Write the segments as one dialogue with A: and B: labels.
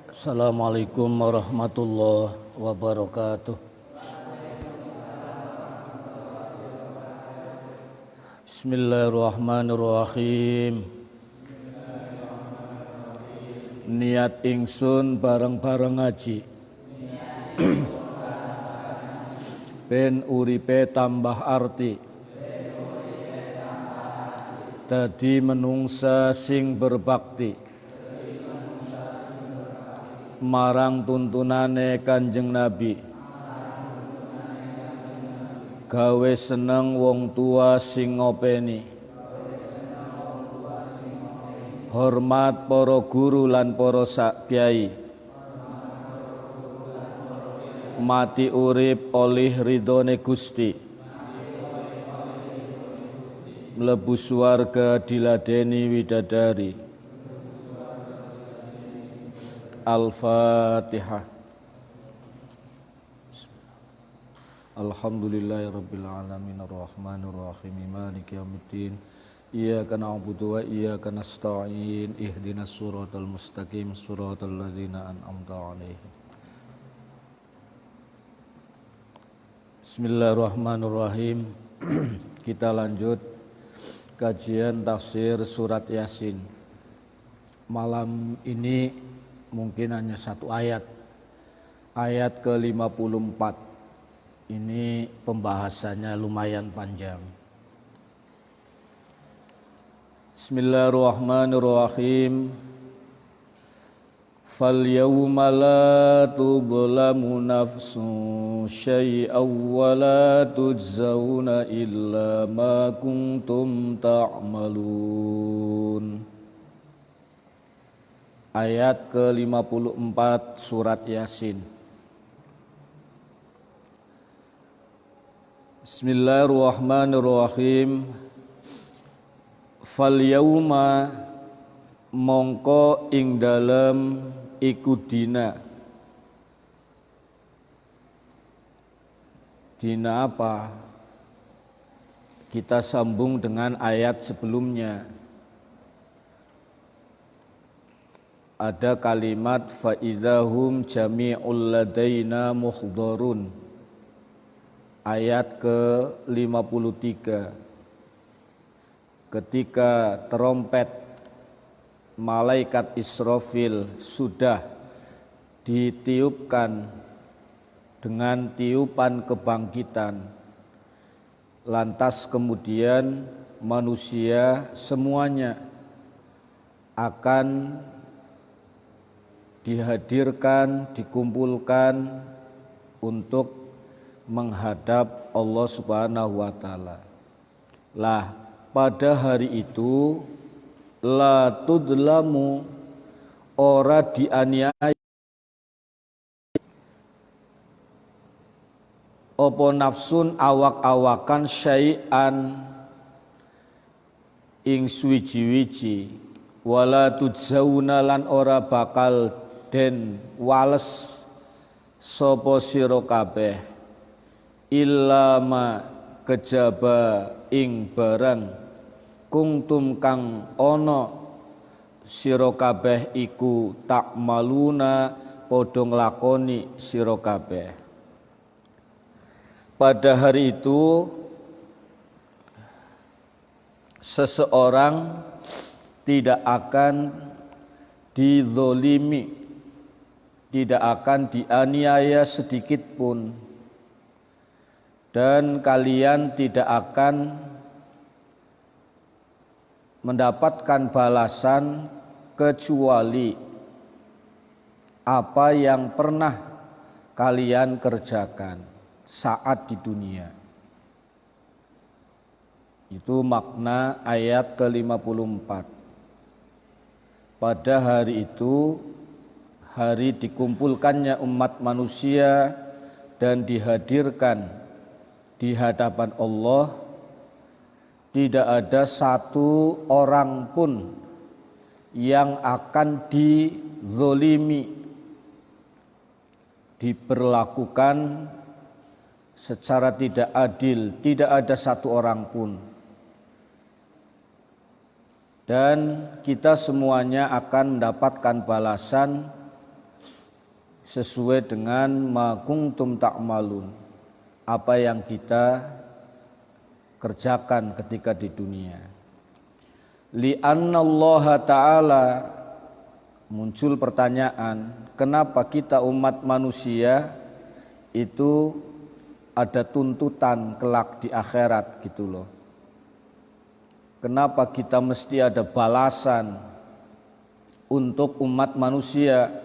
A: Assalamualaikum warahmatullahi wabarakatuh. Bismillahirrahmanirrahim. Niat ingsun bareng-bareng ngaji. Ben uripe tambah arti. Dadi menungsa sing berbakti. Marang tuntunane Kanjeng Nabi. Gawe seneng wong tua sing ngopeni. Hormat para guru lan para sak kyai. Mati urip oleh ridhone Gusti. Mlebu swarga diladeni widadari. Al-Fatihah. Alhamdulillahirabbil alamin arrahmanir rahim maliki yaumiddin. Iyyaka na'budu wa iyyaka nasta'in. Ihdinas siratal mustaqim siratal ladzina an'amta 'alaihim. Bismillahirrahmanirrahim. Kita lanjut kajian tafsir surat Yasin. Malam ini mungkin hanya satu ayat. Ayat ke-54. Ini pembahasannya lumayan panjang. Bismillahirrahmanirrahim. Falyawma la tudlamu nafsun syai'an wa la tujzauna illa ma kuntum ta'malun. Ayat ke-54 surat Yasin. Bismillahirrahmanirrahim. Fal yauma mongko ing dalem iku dina. Dina apa? Kita sambung dengan ayat sebelumnya. Ada kalimat fa'idahum jami'ul ladaina muhdharun. Ayat ke-53. Ketika trompet malaikat Israfil sudah ditiupkan dengan tiupan kebangkitan, lantas kemudian manusia semuanya akan dihadirkan, dikumpulkan untuk menghadap Allah Subhanahu wa taala. Lah, pada hari itu la tudlamu, ora dianiaya apa nafsun awak-awakan syai'an ing suwiji-wiji, wala tujzauna lan ora bakal den wales sapa sira kabeh illa ma kejaba ing barang kuntum kang ana sira kabeh iku takmaluna padha nglakoni sira kabeh. Pada hari itu seseorang tidak akan dizolimi, tidak akan dianiaya sedikit pun, dan kalian tidak akan mendapatkan balasan kecuali apa yang pernah kalian kerjakan saat di dunia. Itu makna ayat ke-54. Pada hari itu, hari dikumpulkannya umat manusia dan dihadirkan di hadapan Allah, tidak ada satu orang pun yang akan dizolimi, diperlakukan secara tidak adil, tidak ada satu orang pun. Dan kita semuanya akan mendapatkan balasan sesuai dengan ma kuntum ta'malun, apa yang kita kerjakan ketika di dunia. Li'anna Allah Ta'ala, muncul pertanyaan, kenapa kita umat manusia itu ada tuntutan kelak di akhirat gitu loh. Kenapa kita mesti ada balasan untuk umat manusia?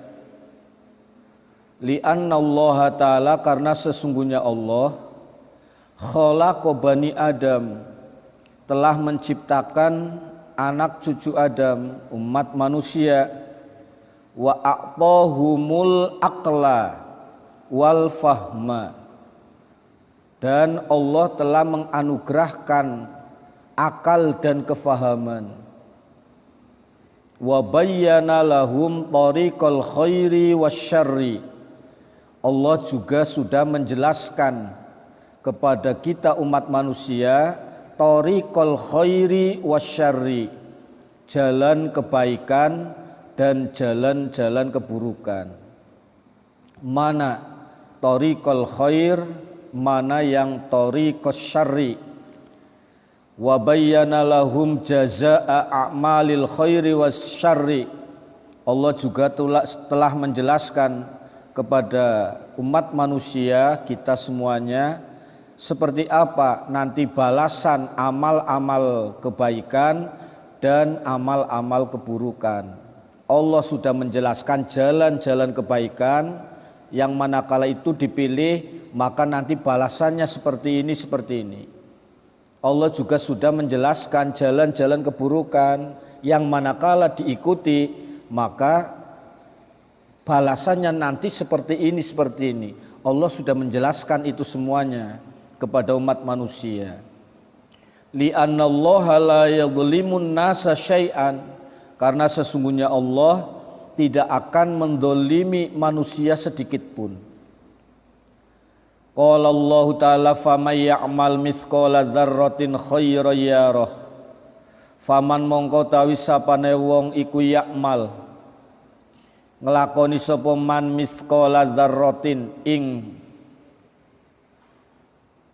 A: Li'anna Allah Ta'ala, karena sesungguhnya Allah khalaqa bani Adam, telah menciptakan anak cucu Adam, umat manusia, wa a'tahumul aqla wal fahma, dan Allah telah menganugerahkan akal dan kefahaman. Wa bayyana lahum tariqal khairi wasyarri, Allah juga sudah menjelaskan kepada kita umat manusia tariqal khairi wasyarri, jalan kebaikan dan jalan-jalan keburukan. Mana tariqal khair, mana yang tariqas syarri. Wa bayyana lahum jazaa'a a'malil khairi wasyarri, Allah juga telah menjelaskan kepada umat manusia, kita semuanya, seperti apa nanti balasan amal-amal kebaikan dan amal-amal keburukan. Allah sudah menjelaskan jalan-jalan kebaikan yang manakala itu dipilih maka nanti balasannya seperti ini, seperti ini. Allah juga sudah menjelaskan jalan-jalan keburukan yang manakala diikuti maka balasannya nanti seperti ini, seperti ini. Allah sudah menjelaskan itu semuanya kepada umat manusia. Li'anna Allah la yadhlimun nasa syai'an, karena sesungguhnya Allah tidak akan mendolimi manusia sedikit pun. Qala Allah Ta'ala faman ya'mal mithqala dzarratin khairan yarah, faman mongko tawi sapane wong iku ya'mal nglakoni sapa man mithqala dzarratin ing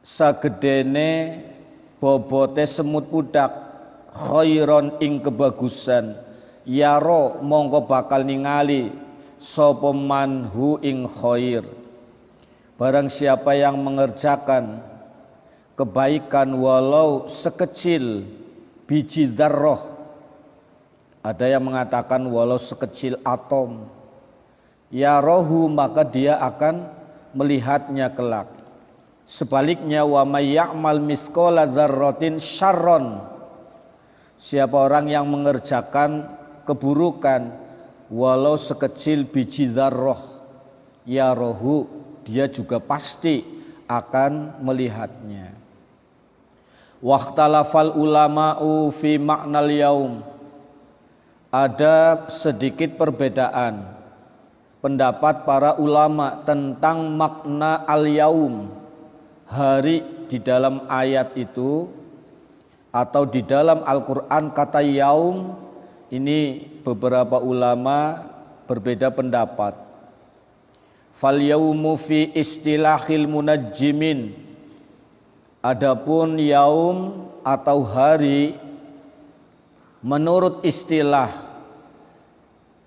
A: sagedene bobote semut pudak, khairon ing kebagusan, yaro mongko bakal ningali sapa man hu ing khair. Barang siapa yang mengerjakan kebaikan walau sekecil biji dzarrah, ada yang mengatakan walau sekecil atom, ya rohu, maka dia akan melihatnya kelak. Sebaliknya wa may ya'mal mithqala dzarratin syarron, siapa orang yang mengerjakan keburukan walau sekecil biji dzarrah, ya rohu, dia juga pasti akan melihatnya. Waqtalafal ulama'u fi ma'nal yaum, ada sedikit perbedaan pendapat para ulama tentang makna al-yaum, hari di dalam ayat itu atau di dalam Al-Quran. Kata yaum ini beberapa ulama berbeda pendapat. Fal yaumu fi istilahil munajjimin, adapun yaum atau hari menurut istilah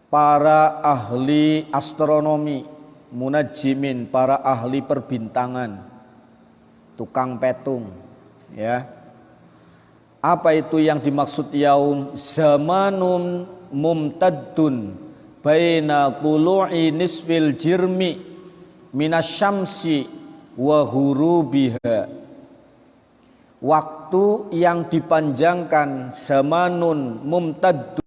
A: para ahli astronomi, munajjimin, para ahli perbintangan, tukang petung, ya. Apa itu yang dimaksud yaum? Zamanun mumtaddun baina tulu'i nisfil jirmi minasyamsi wa hurubiha. Waktu yang dipanjangkan, zamanun mumtaddun,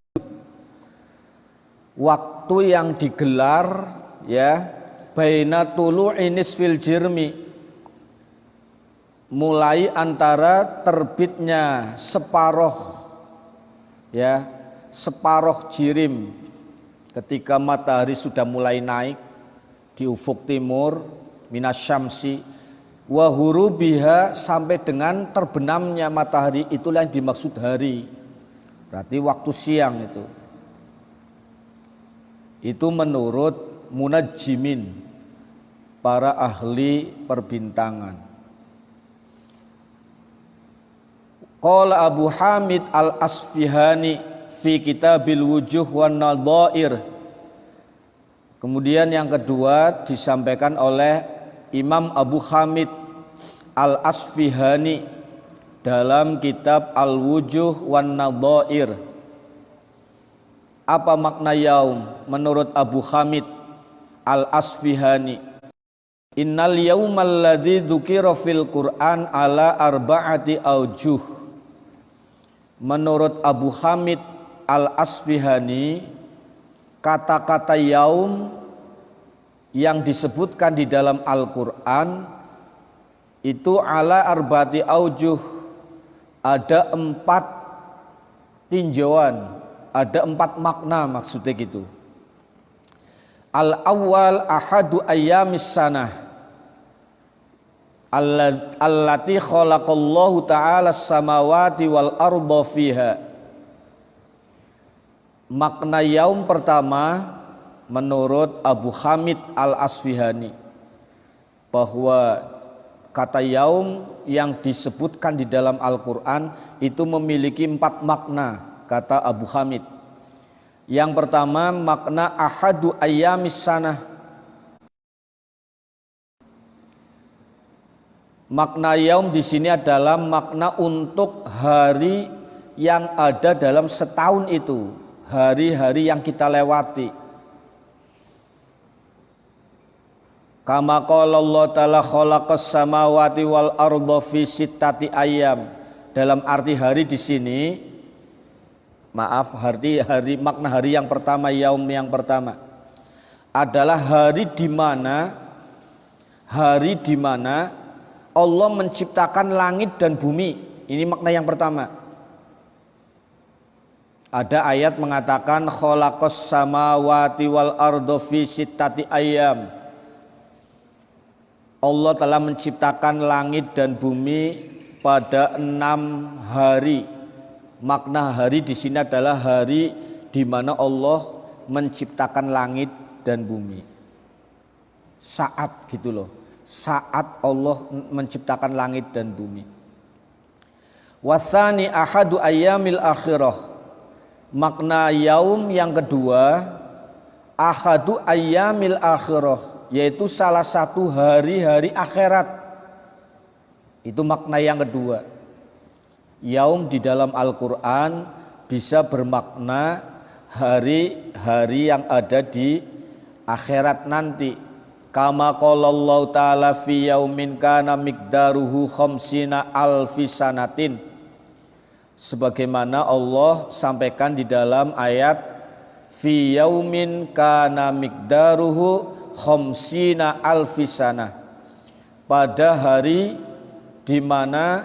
A: waktu yang digelar, ya, baina tulu'i nisfil jirmi, mulai antara terbitnya separuh, ya, separuh jirim, ketika matahari sudah mulai naik di ufuk timur, minasyamsi, wa hurubiha, sampai dengan terbenamnya matahari, itulah yang dimaksud hari. Berarti waktu siang itu menurut munajjimin, para ahli perbintangan. Qala Abu Hamid Al-Asfihani fi Kitabil Wujuh wan Nadhair. Kemudian yang kedua disampaikan oleh Imam Abu Hamid Al-Asfihani dalam kitab Al-Wujuh wan Nadhair. Apa makna yaum menurut Abu Hamid Al-Asfihani? Innal yaumal ladzi dzukira fil Qur'an ala arba'ati aujuh. Menurut Abu Hamid Al-Asfihani, kata-kata yaum yang disebutkan di dalam Al-Qur'an itu ala arba'ati aujuh, ada 4 tinjauan, ada 4 makna maksudnya gitu. Al-awwal ahadu ayyamis sanah allati khalaqallahu ta'ala as-samawati wal arda fiha. Makna yaum pertama menurut Abu Hamid Al-Asfihani, bahwa kata yaum yang disebutkan di dalam Al-Qur'an itu memiliki 4 makna, kata Abu Hamid. Yang pertama makna ahadu ayyamis sanah. Makna yaum di sini adalah makna untuk hari yang ada dalam setahun itu, hari-hari yang kita lewati. Kama qala Allah ta'ala khalaqas samawati wal arda fi sittati ayyam. Dalam arti hari di sini, makna hari yang pertama, yaum yang pertama adalah hari di mana Allah menciptakan langit dan bumi. Ini makna yang pertama. Ada ayat mengatakan khalaqas samawati wal arda fi sittati ayyam. Allah telah menciptakan langit dan bumi pada 6 hari. Makna hari di sini adalah hari di mana Allah menciptakan langit dan bumi. Saat gitu loh. Saat Allah menciptakan langit dan bumi. Wasani ahadu ayyamil akhirah. Makna yaum yang kedua ahadu ayyamil akhirah, yaitu salah satu hari-hari akhirat. Itu makna yang kedua. Yaum di dalam Al-Qur'an bisa bermakna hari-hari yang ada di akhirat nanti. Kama qala Allah ta'ala fi yaumin kana miqdaruhu khamsina alfi sanatin. Sebagaimana Allah sampaikan di dalam ayat fi yaumin kana miqdaruhu khamsina alfi sanah. Pada hari di mana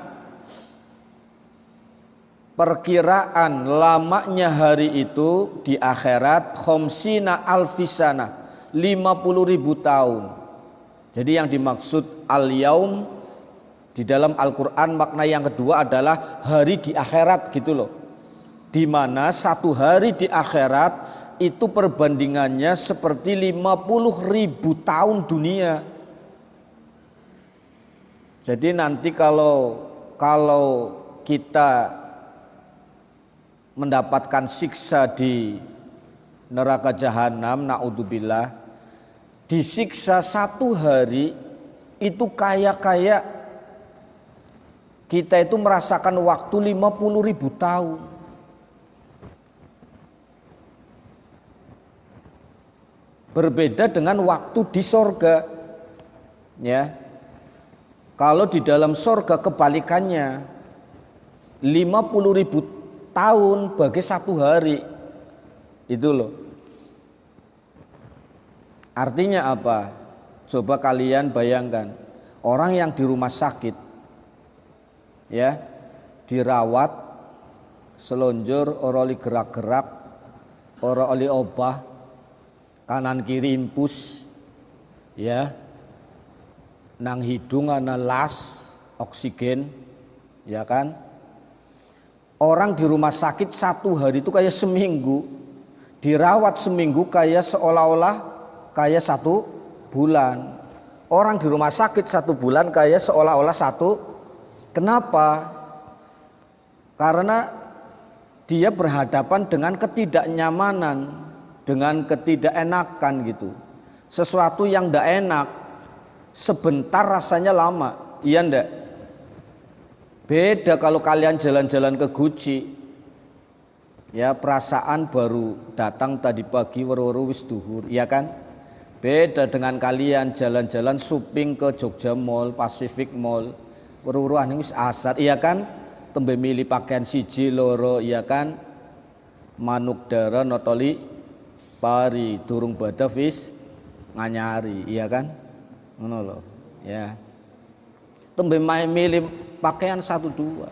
A: perkiraan lamanya hari itu di akhirat khamsina alfisana, 50.000 tahun. Jadi yang dimaksud al-yaum di dalam Al-Qur'an makna yang kedua adalah hari di akhirat gitu loh. Di mana satu hari di akhirat itu perbandingannya seperti 50.000 tahun dunia. Jadi nanti kalau kita mendapatkan siksa di neraka jahanam, naudzubillah, disiksa 1 hari itu kayak kita itu merasakan waktu 50.000 tahun. Berbeda dengan waktu di sorga, ya. Kalau di dalam sorga kebalikannya, 50.000 tahun bagi 1 hari. Itu loh. Artinya apa? Coba kalian bayangkan, orang yang di rumah sakit, ya, dirawat, selonjor, ora oli gerak-gerak, ora oli obah, kanan kiri impus, ya, nang hidung ana las oksigen, ya kan? Orang di rumah sakit 1 hari itu kayak seminggu, dirawat seminggu kayak seolah-olah kayak 1 bulan. Orang di rumah sakit 1 bulan kayak seolah-olah 1. Kenapa? Karena dia berhadapan dengan ketidaknyamanan, dengan ketidakenakan gitu. Sesuatu yang tidak enak, sebentar rasanya lama, iya ndak? Beda kalau kalian jalan-jalan ke Guci, ya perasaan baru datang tadi pagi weru-weru wis duhur, iya kan? Beda dengan kalian jalan-jalan shopping ke Jogja Mall, Pacific Mall, weru-weru wis asar, iya kan? Tembe milih pakaian siji loro, iya kan? Manuk dara notoli pari durung badha wis nganyari, iya kan? Ngono lho, ya. Tembe milih pakaian 1-2,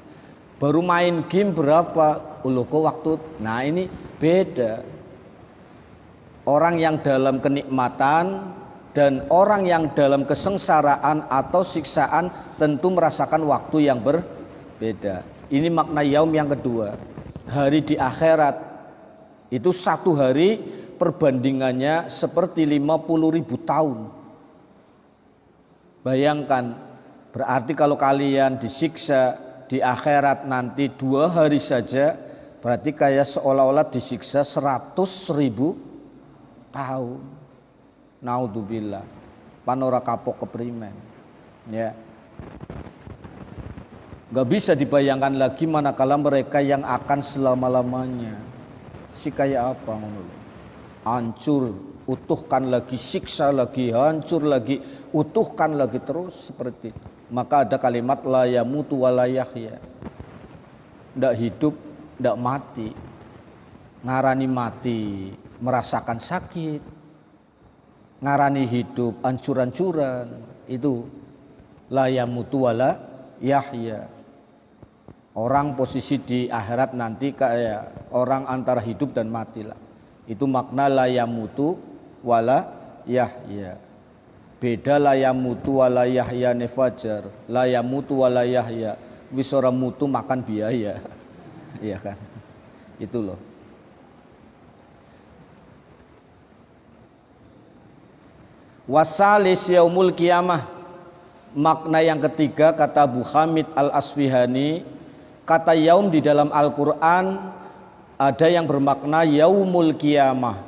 A: baru main game berapa, kok waktu. Nah ini beda. Orang yang dalam kenikmatan dan orang yang dalam kesengsaraan atau siksaan tentu merasakan waktu yang berbeda. Ini makna yaum yang kedua. Hari di akhirat itu 1 hari perbandingannya seperti 50.000 tahun. Bayangkan, berarti kalau kalian disiksa di akhirat nanti 2 hari saja, berarti kayak seolah-olah disiksa 100.000 tahun. Naudzubillah. Panora kapok keprimen. Ya. Gak bisa dibayangkan lagi manakala mereka yang akan selama-lamanya. Si kayak apa menurut? Hancur, utuhkan lagi, siksa lagi, hancur lagi, utuhkan lagi, terus seperti itu. Maka ada kalimat la yamutu wa la yahya. Ndak hidup, ndak mati. Ngarani mati merasakan sakit, ngarani hidup ancur-ancuran. Itu la yamutu wa la yahya. Orang posisi di akhirat nanti kayak orang antara hidup dan mati lah. Itu makna la yamutu wa la yahya. Beda la yamutu wa la yahya nefajar, la yamutu wa la yahya wis ora mutu makan biaya. Iya kan? Itu loh. Wasalis yaumul qiyamah. Makna yang ketiga kata Abu Hamid Al-Asfihani, kata yaum di dalam Al-Qur'an ada yang bermakna yaumul qiyamah,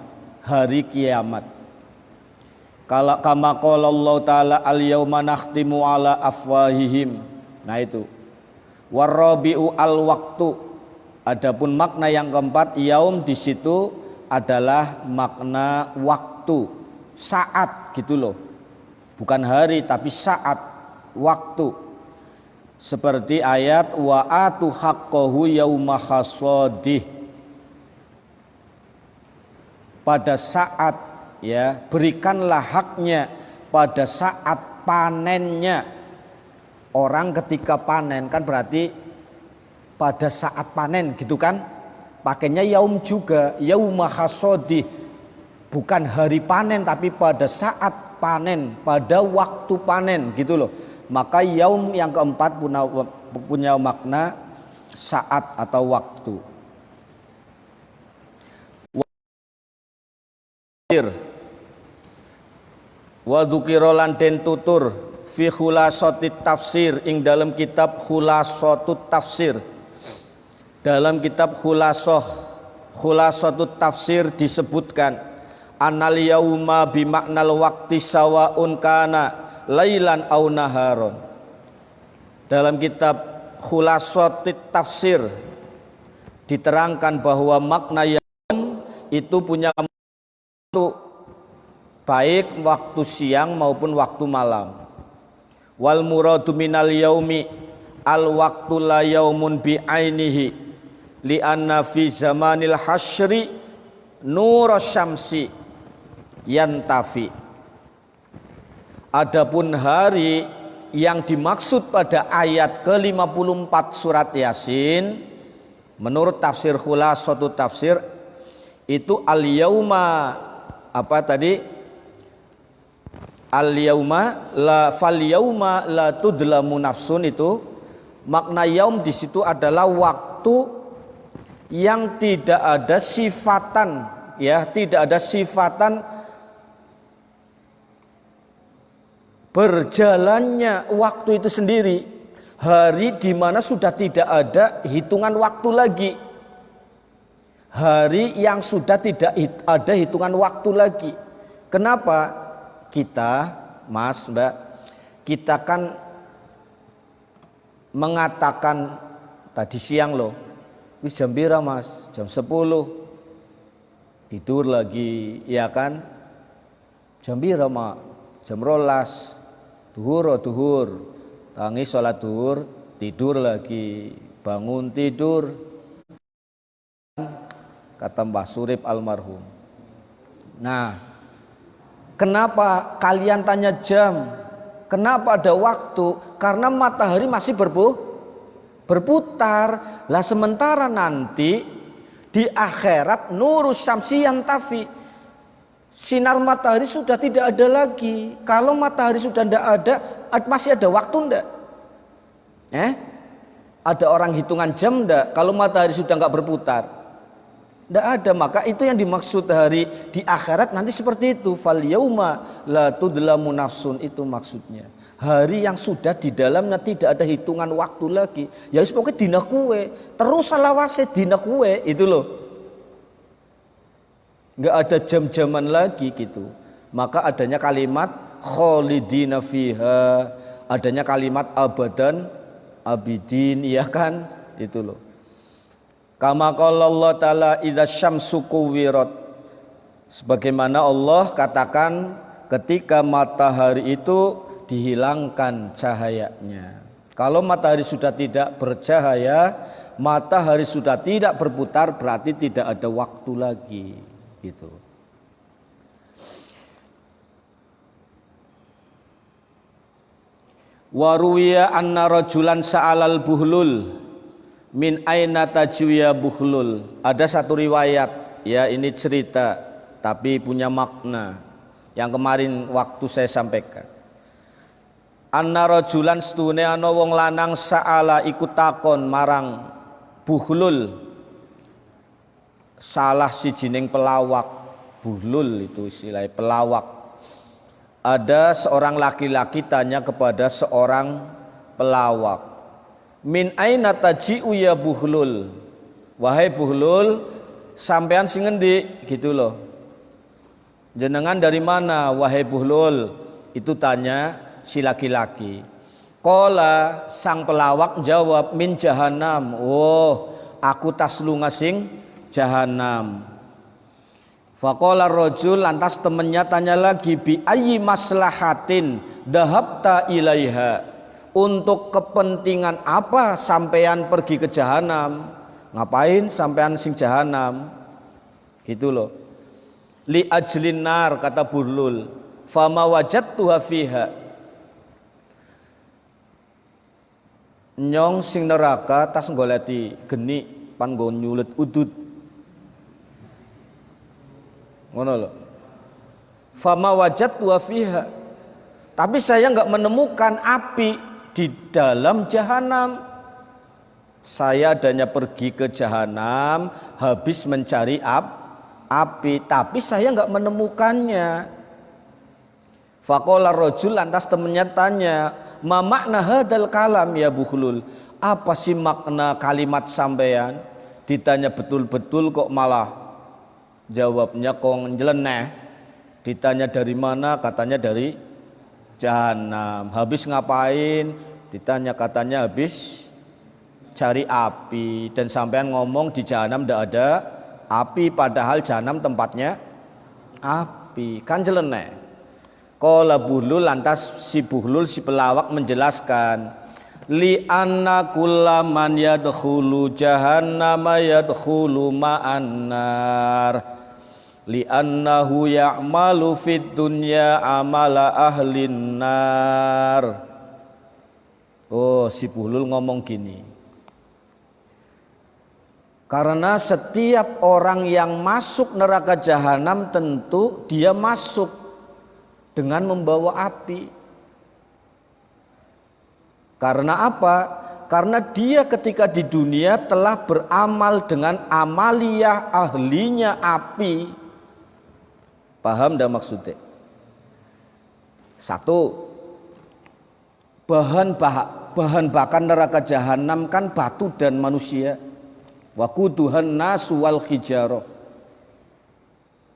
A: hari kiamat. Kala kama qala Allah taala al yauma nakhtimu ala afwahihim. Nah itu. Warabi'u al waktu. Adapun makna yang keempat yaum di situ adalah makna waktu, saat gitu loh. Bukan hari tapi saat, waktu. Seperti ayat wa atu haqqahu yauma hasadih. Pada saat, ya, berikanlah haknya pada saat panennya. Orang ketika panen kan berarti pada saat panen gitu kan. Pakainya yaum juga, yauma hasodih. Bukan hari panen tapi pada saat panen, pada waktu panen gitu loh. Maka yaum yang keempat punya makna saat atau waktu. Wa dzukira lan den tutur fi khulasatit tafsir ing dalam kitab Khulasatut Tafsir. Dalam kitab Khulasatut Tafsir disebutkan anal yauma bi maknal waqti sawaun kana lailan au naharon. Dalam kitab Khulasatut Tafsir diterangkan bahwa makna yaum itu punya waktu, baik waktu siang maupun waktu malam. Wal muradu minal yaumi al waqtu la yaumun bi ainihi li anna fi zamanil hasyri nur syamsi yantafi. Adapun hari yang dimaksud pada ayat ke-54 surat Yasin menurut tafsir Khulasatut Tafsir itu al yauma apa tadi? Al yauma la fal yauma la tudlamu nafsun, itu makna yaum di situ adalah waktu yang tidak ada sifatan, ya, tidak ada sifatan berjalannya waktu itu sendiri, hari di mana sudah tidak ada hitungan waktu lagi. Hari yang sudah tidak ada hitungan waktu lagi. Kenapa? Kita, Mas, Mbak, kita kan mengatakan tadi siang loh, wis jam pira Mas? Jam 10. Tidur lagi, ya kan? Jam pira, Mak? Jam 12. Duhur, tangi sholat duhur, tidur lagi, bangun tidur. Kata Mbah Surip almarhum. Nah, kenapa kalian tanya jam? Kenapa ada waktu? Karena matahari masih berputar. Lah sementara nanti di akhirat nurus syamsi yantafi, sinar matahari sudah tidak ada lagi. Kalau matahari sudah tidak ada, masih ada waktu enggak? Ada orang hitungan jam enggak? Kalau matahari sudah enggak berputar, enggak ada. Maka itu yang dimaksud hari di akhirat nanti seperti itu. Fal yauma la tudlamu nafsun, itu maksudnya. Hari yang sudah di dalamnya tidak ada hitungan waktu lagi. Ya wis pokoke dina kuwe, terus selawase dina kuwe, itu loh. Enggak ada jam-jaman lagi gitu. Maka adanya kalimat khalidina fiha, adanya kalimat abadan abidin, ya kan? Itu loh. Kama qala Allah taala idza syamsu kuwirat. Sebagaimana Allah katakan ketika matahari itu dihilangkan cahayanya. Kalau matahari sudah tidak bercahaya, matahari sudah tidak berputar, berarti tidak ada waktu lagi. Gitu. Waruya anna rajulan sa'alal buhlul min aina tajwiya buhlul. Ada satu riwayat, ya ini cerita tapi punya makna yang kemarin waktu saya sampaikan. Anna rajulan stune ana wong lanang sa'ala ikut takon marang buhlul, salah sijining pelawak. Buhlul itu istilah pelawak. Ada seorang laki-laki tanya kepada seorang pelawak, min aina taji'u ya buhlul, wahai buhlul, sampean sing ngendi, gitu loh. Jenengan dari mana wahai buhlul? Itu tanya si laki-laki. Qala, sang pelawak jawab, min jahannam. Oh, aku taslunga sing jahanam. Faqala rajul, lantas temannya tanya lagi, bi ayyi maslahatin dahabta ilaiha, untuk kepentingan apa sampean pergi ke jahanam? Ngapain sampean sing jahanam? Gitu loh. Li ajlin nar, kata Buhlul, fama wajadtuha fiha, nyong sing neraka tas goleti geni pan nggo nyulut udud. Ngono lho. Fama wajadtu fiha. Tapi saya enggak menemukan api di dalam jahanam. Saya adanya pergi ke jahanam habis mencari api, tapi saya enggak menemukannya. Faqala rajul, lantas temannya tanya, ma makna hadal kalam ya Buhlul? Apa sih makna kalimat sampean? Ditanya betul-betul kok malah jawabnya kok nyeleneh. Ditanya dari mana, katanya dari jahanam. Habis ngapain? Ditanya, katanya habis cari api. Dan sampean ngomong di jahanam ndak ada api, padahal jahanam tempatnya api. Kan nyeleneh. Qala Buhlul, lantas si Buhlul, si pelawak menjelaskan, li anna kullaman yadkhulu jahannama yadkhulu ma'an nar li annahu ya'malu fid dunya amala ahlin nar. Oh, si Buhlul ngomong gini, karena setiap orang yang masuk neraka jahanam tentu dia masuk dengan membawa api. Karena apa? Karena dia ketika di dunia telah beramal dengan amaliyah ahlinya api. Paham dah maksudnya? Satu, bahan bakar neraka jahanam kan batu dan manusia. Waquduhan nasu wal hijarah.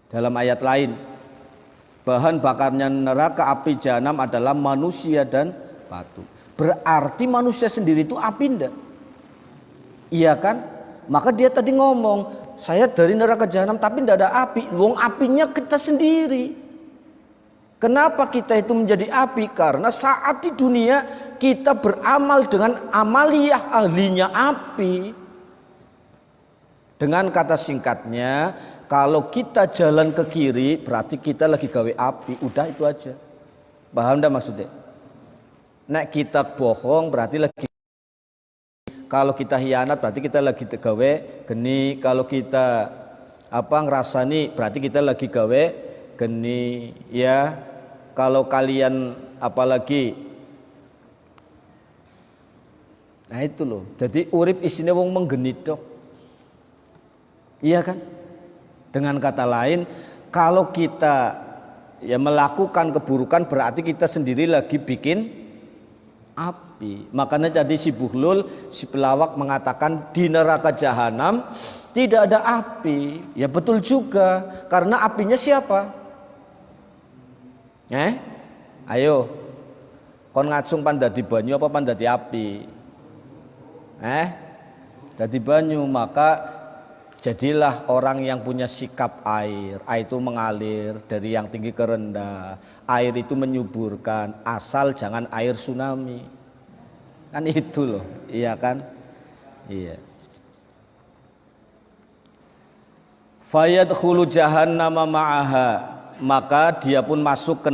A: Dalam ayat lain, bahan bakarnya neraka api jahanam adalah manusia dan batu. Berarti manusia sendiri itu api enggak? Iya kan? Maka dia tadi ngomong, saya dari neraka jahanam tapi enggak ada api. Wong apinya kita sendiri. Kenapa kita itu menjadi api? Karena saat di dunia kita beramal dengan amaliyah ahlinya api. Dengan kata singkatnya, kalau kita jalan ke kiri berarti kita lagi gawe api. Udah itu aja. Paham enggak maksudnya? Nek kita bohong berarti lagi, kalau kita hianat berarti kita lagi gawe geni, kalau kita ngerasani berarti kita lagi gawe geni, ya. Kalau kalian apalagi, nah itu loh. Jadi urip isine wong menggeni tok. Iya kan? Dengan kata lain, kalau kita ya melakukan keburukan berarti kita sendiri lagi bikin api. Makanya jadi si Buhlul, si pelawak mengatakan di neraka jahanam tidak ada api. Ya betul juga, karena apinya siapa? Ayo, kon ngacung pandadi banyu apa pandadi api? Dadi banyu, maka jadilah orang yang punya sikap air. Air itu mengalir dari yang tinggi ke rendah. Air itu menyuburkan, asal jangan air tsunami. Kan itu loh, iya kan? Iya. Fayadkhulu jahannama ma'aha, maka dia pun masuk ke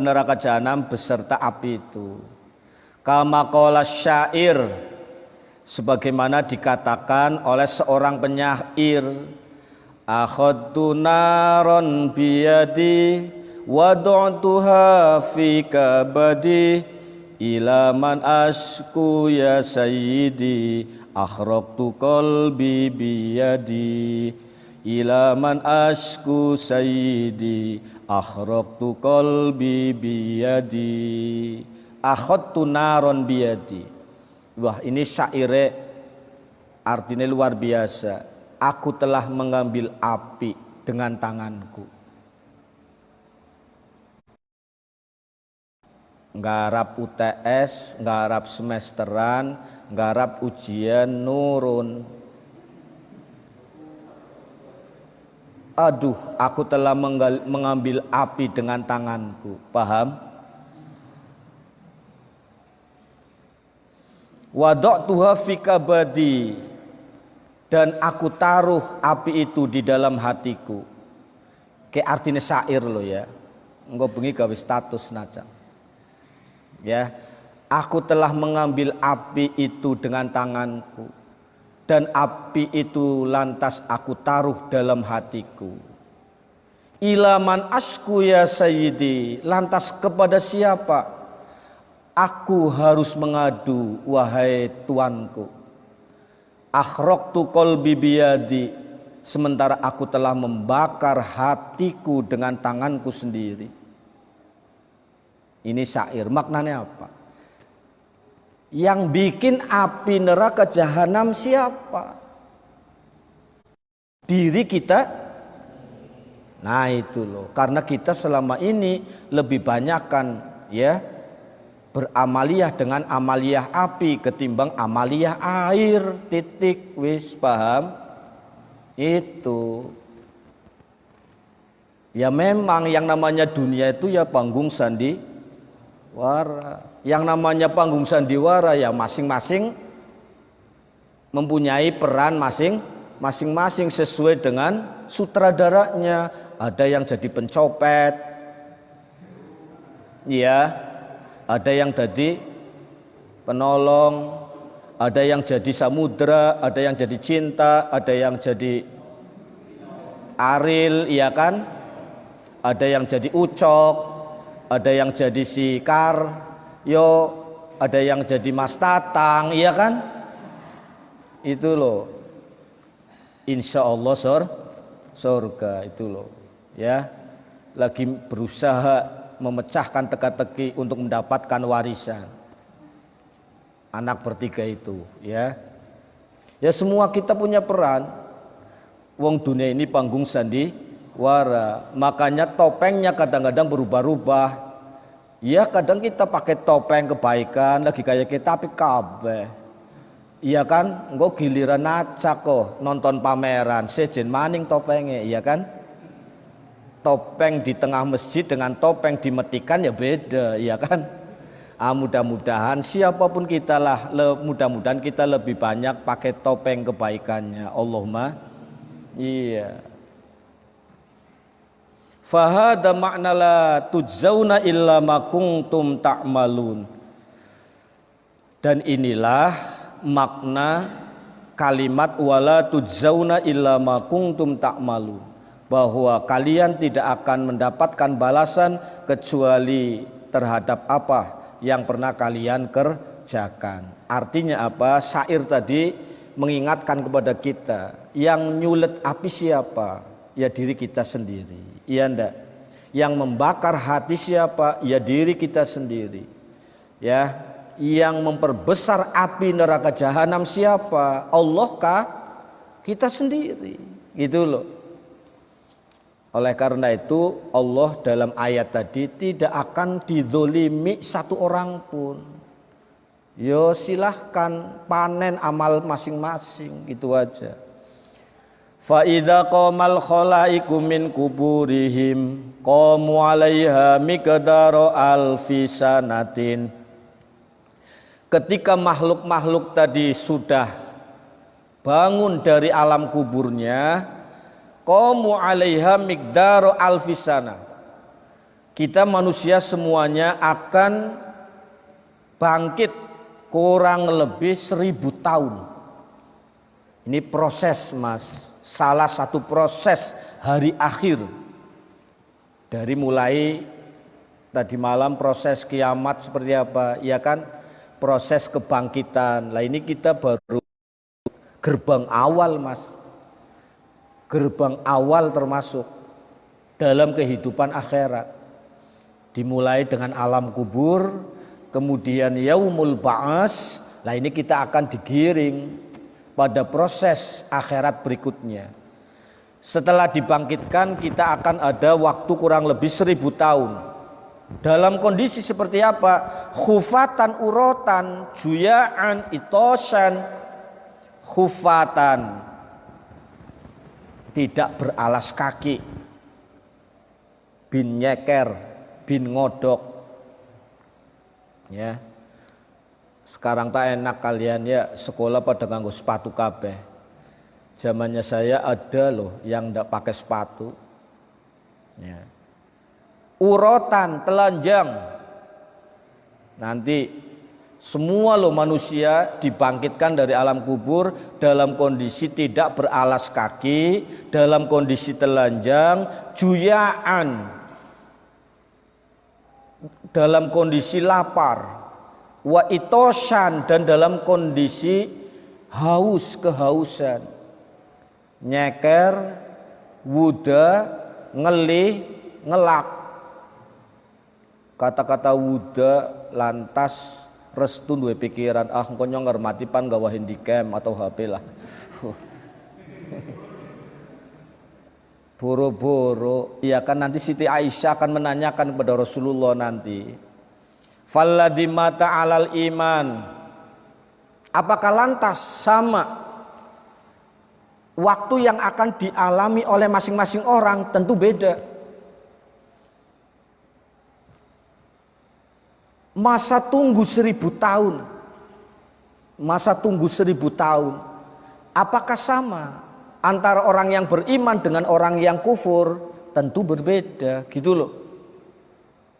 A: neraka jahanam beserta api itu. Kama qala syair, sebagaimana dikatakan oleh seorang penyair, akhadtu naron biyadi wad'tuha fi kabadi ila man asku ya sayyidi akhraqtu qalbi biyadi ila man asku sayyidi akhraqtu qalbi biyadi akhadtu naron biyadi. Wah, ini syaire artinya luar biasa. Aku telah mengambil api dengan tanganku. Nggarap UTS, nggarap semesteran, nggarap ujian nurun. Aduh, aku telah mengambil api dengan tanganku. Paham? Wada'tuha fi kabadi, dan aku taruh api itu di dalam hatiku. Kayak artinya syair lo ya. Engko bengi gawe status najan. Ya, aku telah mengambil api itu dengan tanganku, dan api itu lantas aku taruh dalam hatiku. Ilaman asku ya sayyidi, lantas kepada siapa aku harus mengadu, wahai tuanku? Akhraqtu qalbi biyadi, sementara aku telah membakar hatiku dengan tanganku sendiri. Ini syair, maknanya apa? Yang bikin api neraka jahanam siapa? Diri kita. Nah itu loh, karena kita selama ini lebih banyakkan ya beramaliyah dengan amaliyah api ketimbang amaliyah air. Titik, wis paham? Itu. Ya memang yang namanya dunia itu ya panggung sandiwara. Yang namanya panggung sandiwara ya masing-masing mempunyai peran masing-masing sesuai dengan sutradaranya. Ada yang jadi pencopet, ya, ada yang jadi penolong, ada yang jadi samudra, ada yang jadi cinta, ada yang jadi Aril, iya kan? Ada yang jadi Ucok, ada yang jadi Sikar, ada yang jadi Mas Tatang, iya kan? Itu loh. Insya Allah surga itu loh. Ya, lagi berusaha memecahkan teka-teki untuk mendapatkan warisan. anak bertiga itu, ya. Ya semua kita punya peran. Wong dunia ini panggung sandiwara. Makanya topengnya kadang-kadang berubah-ubah. Ya kadang kita pakai topeng kebaikan, lagi kayak kita tapi kabeh. Iya kan? Engko giliran acak kok nonton pameran, sejen maning topengnya, iya kan? Topeng di tengah masjid dengan topeng di metikan ya beda, iya kan? Mudah-mudahan siapapun kita lah, mudah-mudahan kita lebih banyak pakai topeng kebaikannya. Allahumma iya. Fahada makna la tujzauna illa ma kuntum ta'malun. Dan inilah makna kalimat wala tujzauna illa ma kuntum ta'malun, bahwa kalian tidak akan mendapatkan balasan kecuali terhadap apa yang pernah kalian kerjakan. Artinya apa? Syair tadi mengingatkan kepada kita, yang nyulet api siapa? Ya diri kita sendiri. Iya ndak? Yang membakar hati siapa? Ya diri kita sendiri. Ya, yang memperbesar api neraka jahanam siapa? Allah kah? Kita sendiri. Gitu loh. Oleh karena itu Allah dalam ayat tadi tidak akan dizolimi satu orang pun. Yo silahkan panen amal masing-masing, gitu aja. Fa idza qamal khalaiqu min kuburihim qamu 'alaiha miqdara alfi sanatin. Ketika makhluk-makhluk tadi sudah bangun dari alam kuburnya, qamu 'alaiha miqdaru alfisana. Kita manusia semuanya akan bangkit kurang lebih 1000 tahun. Ini proses, Mas. Salah satu proses hari akhir. Dari mulai tadi malam proses kiamat seperti apa? Ya kan? Proses kebangkitan. Lah ini kita baru gerbang awal, Mas. Gerbang awal termasuk dalam kehidupan akhirat. Dimulai dengan alam kubur, kemudian yaumul ba'as. Lah ini kita akan digiring pada proses akhirat berikutnya. Setelah dibangkitkan kita akan ada waktu kurang lebih 1000 tahun. Dalam kondisi seperti apa? Khufatan urotan, juya'an itosan, khufatan, tidak beralas kaki, bin nyeker, bin ngodok. Ya. Sekarang tak enak kalian ya sekolah pada nganggo sepatu kabeh. Zamannya saya ada loh yang ndak pakai sepatu. Ya. Urotan, telanjang. Nanti semua loh manusia dibangkitkan dari alam kubur dalam kondisi tidak beralas kaki, dalam kondisi telanjang, juyaan, dalam kondisi lapar, wa itosan, dan dalam kondisi haus, kehausan, nyeker, wuda, ngelih, ngelak. Kata-kata wuda lantas restu duwe pikiran, engko nyong ngermati pan gawa handycam atau HP lah. Boro-boro, iya kan nanti Siti Aisyah akan menanyakan kepada Rasulullah nanti. Falladzi mata 'alal iman. Apakah lantas sama waktu yang akan dialami oleh masing-masing orang? Tentu beda. Masa tunggu 1000 tahun, masa tunggu 1000 tahun, apakah sama antara orang yang beriman dengan orang yang kufur? Tentu berbeda, gitu loh.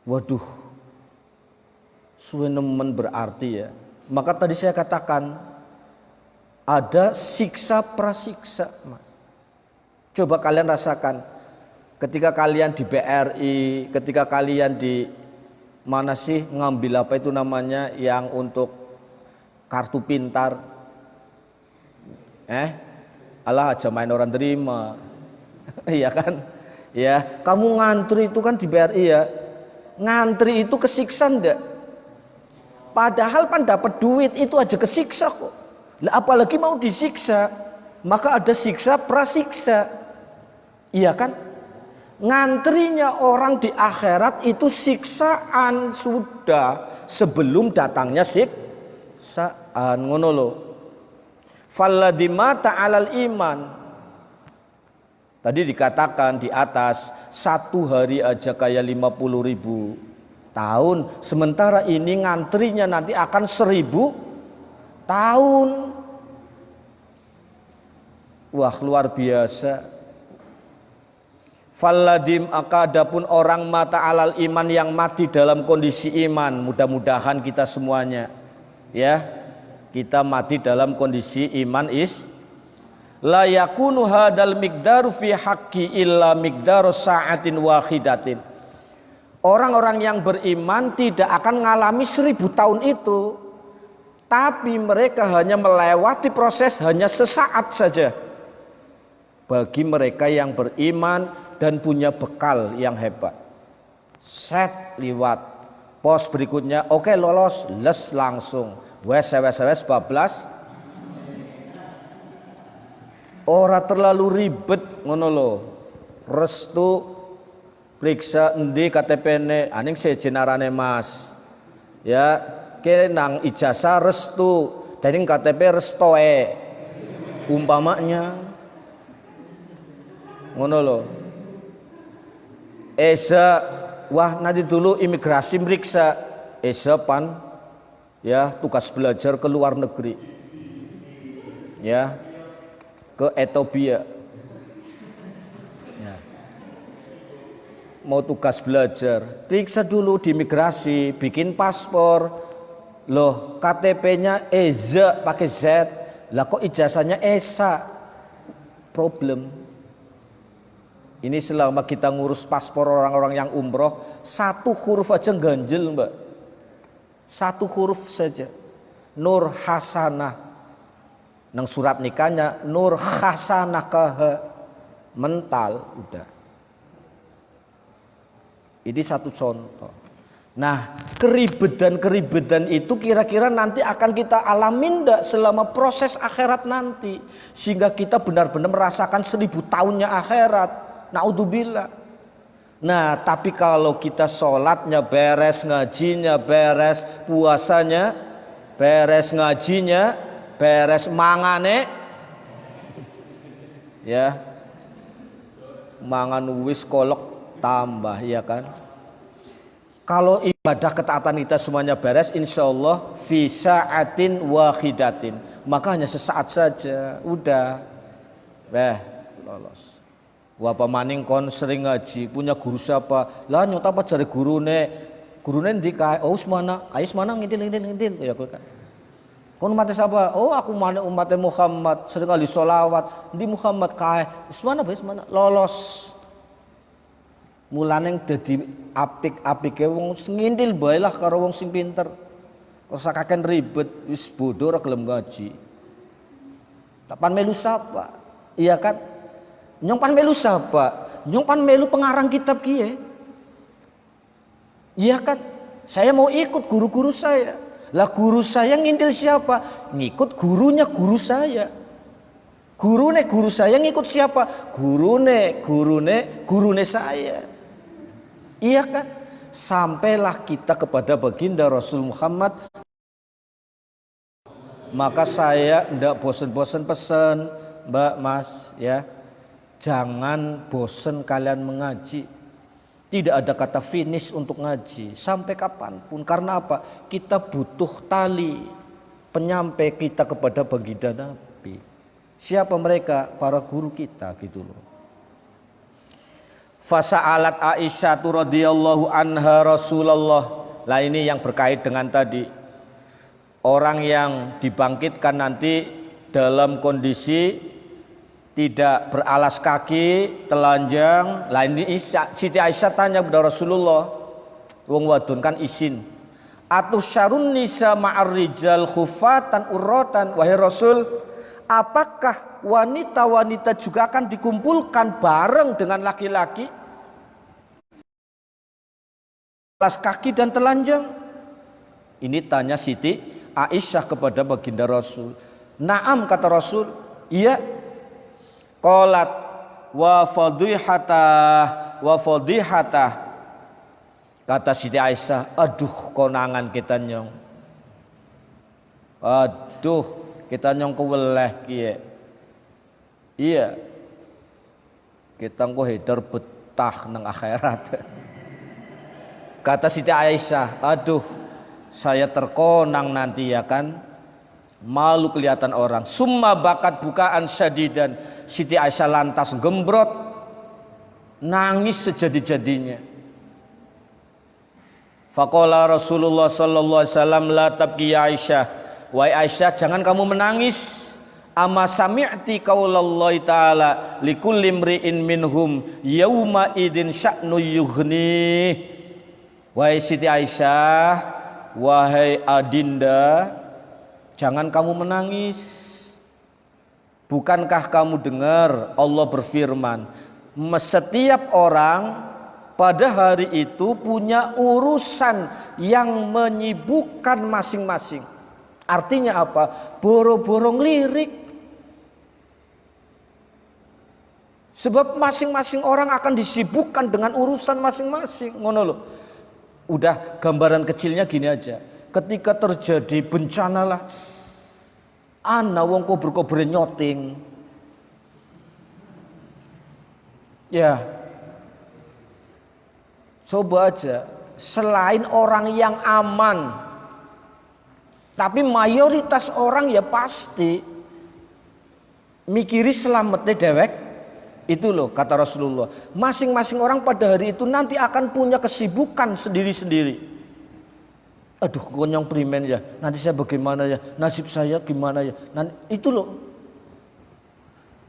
A: Waduh, suwe nemen berarti ya. Maka tadi saya katakan ada siksa prasiksa, Mas. Coba kalian rasakan ketika kalian di BRI, ketika kalian di mana sih ngambil apa itu namanya yang untuk kartu pintar, alah aja main orang terima. Iya kan, ya kamu ngantri itu kan di BRI ya, ngantri itu kesiksa ndak? Padahal kan dapat duit itu aja kesiksa kok. Lah apalagi mau disiksa, maka ada siksa prasiksa. Iya kan? Ngantrinya orang di akhirat itu siksaan sudah sebelum datangnya siksaan, ngono lho. Falladzi mata 'alal iman. Tadi dikatakan di atas, satu hari aja kayak 50.000 tahun, sementara ini ngantrinya nanti akan 1000 tahun. Wah, luar biasa. Falladim akadapun orang mata alal iman yang mati dalam kondisi iman, mudah-mudahan kita semuanya ya, kita mati dalam kondisi iman la yakunu hadal miqdaru fi haqqi illa miqdaru sa'atin wahidatin. Orang-orang yang beriman tidak akan mengalami 1000 tahun itu, tapi mereka hanya melewati proses hanya sesaat saja. Bagi mereka yang beriman dan punya bekal yang hebat, set liwat pos berikutnya, oke lolos, les langsung, wes bablas. Ora terlalu ribet ngono lho. Restu periksa endi KTP-ne, aning sejenarane Mas. Ya, kene nang ijazah restu, dening KTP restoe. Umpamanya ngono lho. Esa wah nanti dulu imigrasi meriksa, esa pan ya tugas belajar ke luar negeri. Ya. Ke Ethiopia ya. Mau tugas belajar, periksa dulu di imigrasi, bikin paspor. Loh, KTP-nya Eza pakai Z, lah kok ijazahnya Esa? Problem. Ini selama kita ngurus paspor orang-orang yang umroh, satu huruf aja ganjel mbak, satu huruf saja. Nur Hasanah, nang surat nikahnya Nur Hasanah mental udah. Ini satu contoh. Nah, keribetan itu kira-kira nanti akan kita alamin enggak selama proses akhirat nanti, sehingga kita benar-benar merasakan 1000 tahunnya akhirat. Naudzubillah. Nah, tapi kalau kita sholatnya beres, ngajinya beres, puasanya beres, ngajinya beres, mangane ya mangan wis kolok tambah, ya kan. Kalau ibadah ketaatan kita semuanya beres, insya Allah fi sa'atin wahidatin, maka hanya sesaat saja udah lolos. Wapa maning kon sering ngaji, punya guru siapa? Lah nyota apa jare gurune ndi kae? Oh semana, kae semana ngidil ya kowe kan. Kon umat siapa? Oh aku mana umatnya Muhammad, sering kali sholawat di Muhammad kae. Semana bae semana lolos. Mulane dadi apik-apike wong ngindil bae lah karo wong sing pinter. Ora kaken ribet, wis bodoh ora gelem ngaji. Tapan melu sapa? Iya kan? Nyong pan melu sapa? Nyong pan melu pengarang kitab kiye. Iya kan? Saya mau ikut guru-guru saya. Lah guru saya ngindil siapa? Ngikut gurunya guru saya. Guru saya ngikut siapa? Gurune saya. Iya kan? Sampailah kita kepada baginda Rasul Muhammad. Maka saya ndak bosen-bosen pesan, Mbak, Mas, ya. Jangan bosen kalian mengaji. Tidak ada kata finish untuk ngaji sampai kapanpun. Karena apa? Kita butuh tali penyampai kita kepada baginda Nabi. Siapa mereka? Para guru kita gitu loh. Fasa'alat Aisyah radhiyallahu anha Rasulullah. Lah ini yang berkait dengan tadi. Orang yang dibangkitkan nanti dalam kondisi tidak beralas kaki, telanjang. Lah ini Siti Aisyah tanya kepada Rasulullah, wong wadon kan isin, atu syarun nisa ma'ar rijal khufatan urratan. Wahai Rasul, apakah wanita-wanita juga akan dikumpulkan bareng dengan laki-laki, alas kaki dan telanjang? Ini tanya Siti Aisyah kepada baginda Rasul. Naam, kata Rasul. Iya. Qalat wa fadhihatah. Kata Siti Aisyah, aduh konangan kita nyong. Aduh, kita nyong keweleh kiye. Iya. Kita engko heder betah nang akhirat. Kata Siti Aisyah, aduh, saya terkonang nanti ya kan. Malu kelihatan orang. Summa bakat bukaan syadidan. Siti Aisyah lantas gembrot, nangis sejadi-jadinya. Faqala Rasulullah sallallahu alaihi wasallam, la tabki ya Aisyah. Wahai Aisyah, jangan kamu menangis. Ama sami'ti qaulallahi ta'ala likulli imri'in minhum yauma idin sya'nu yughni. Wahai Siti Aisyah, wahai Adinda, jangan kamu menangis. Bukankah kamu dengar Allah berfirman, setiap orang pada hari itu punya urusan yang menyibukkan masing-masing. Artinya apa? Boro-boro ngelirik. Sebab masing-masing orang akan disibukkan dengan urusan masing-masing. Ngono lho. Udah gambaran kecilnya gini aja. Ketika terjadi bencana lah, ana wong kober-kober nyoting. Ya. Coba aja, selain orang yang aman, tapi mayoritas orang ya pasti mikiri selamatnya dewek. Itu loh kata Rasulullah. Masing-masing orang pada hari itu nanti akan punya kesibukan sendiri-sendiri. Aduh, konyong primen ya. Nanti saya bagaimana ya? Nasib saya gimana ya? Nanti, itu loh.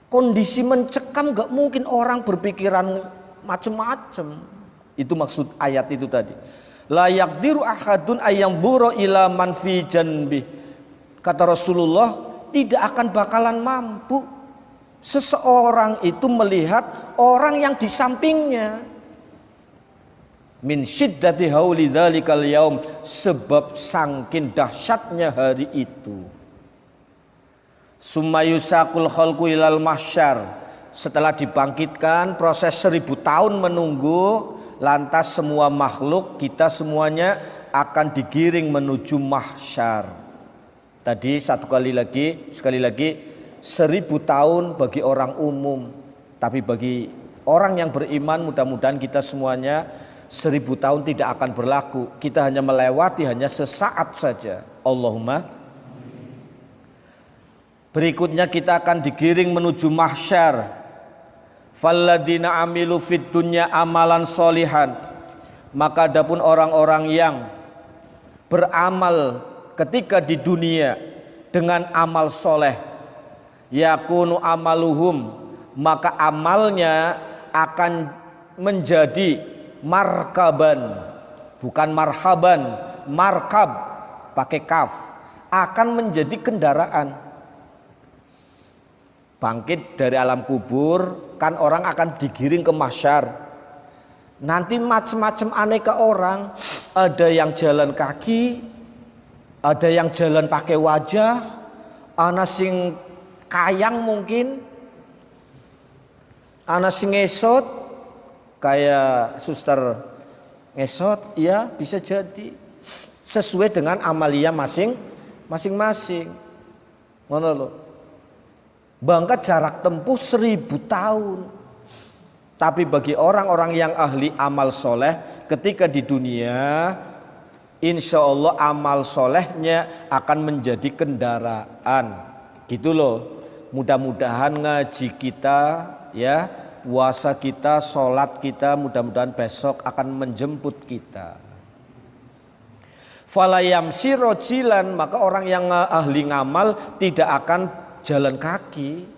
A: Kondisi mencekam, gak mungkin orang berpikiran macam-macam. Itu maksud ayat itu tadi. La yaqdiru ahadun ayang buro ila man fi janbi. Kata Rasulullah, tidak akan bakalan mampu seseorang itu melihat orang yang di sampingnya. Min syiddati hauli dzalikal yaum, sebab saking dahsyatnya hari itu. Sumayusakul khalqu ilal mahsyar, setelah dibangkitkan proses 1000 tahun menunggu, lantas semua makhluk kita semuanya akan digiring menuju mahsyar. Tadi sekali lagi 1000 tahun bagi orang umum, tapi bagi orang yang beriman mudah-mudahan kita semuanya 1000 tahun tidak akan berlaku. Kita hanya melewati hanya sesaat saja. Allahumma. Berikutnya kita akan digiring menuju mahsyar. Falladina amilu fid dunya amalan solihan. Maka adapun orang-orang yang beramal ketika di dunia dengan amal soleh, yakunu amaluhum, maka amalnya akan menjadi markaban, bukan marhaban, markab pakai kaf, akan menjadi kendaraan. Bangkit dari alam kubur, kan orang akan digiring ke mahsyar. Nanti macam-macam aneka orang, ada yang jalan kaki, ada yang jalan pakai wajah, ana sing kayang mungkin, ana sing ngesot kayak suster ngesot, ya bisa jadi sesuai dengan amalia masing-masing. Ngono lho. Bangkat jarak tempuh 1000 tahun. Tapi bagi orang-orang yang ahli amal soleh ketika di dunia, insya Allah amal solehnya akan menjadi kendaraan. Gitu loh. Mudah-mudahan ngaji kita, ya, puasa kita, sholat kita, mudah-mudahan besok akan menjemput kita. Falayamsi rojilan, maka orang yang ahli ngamal tidak akan jalan kaki.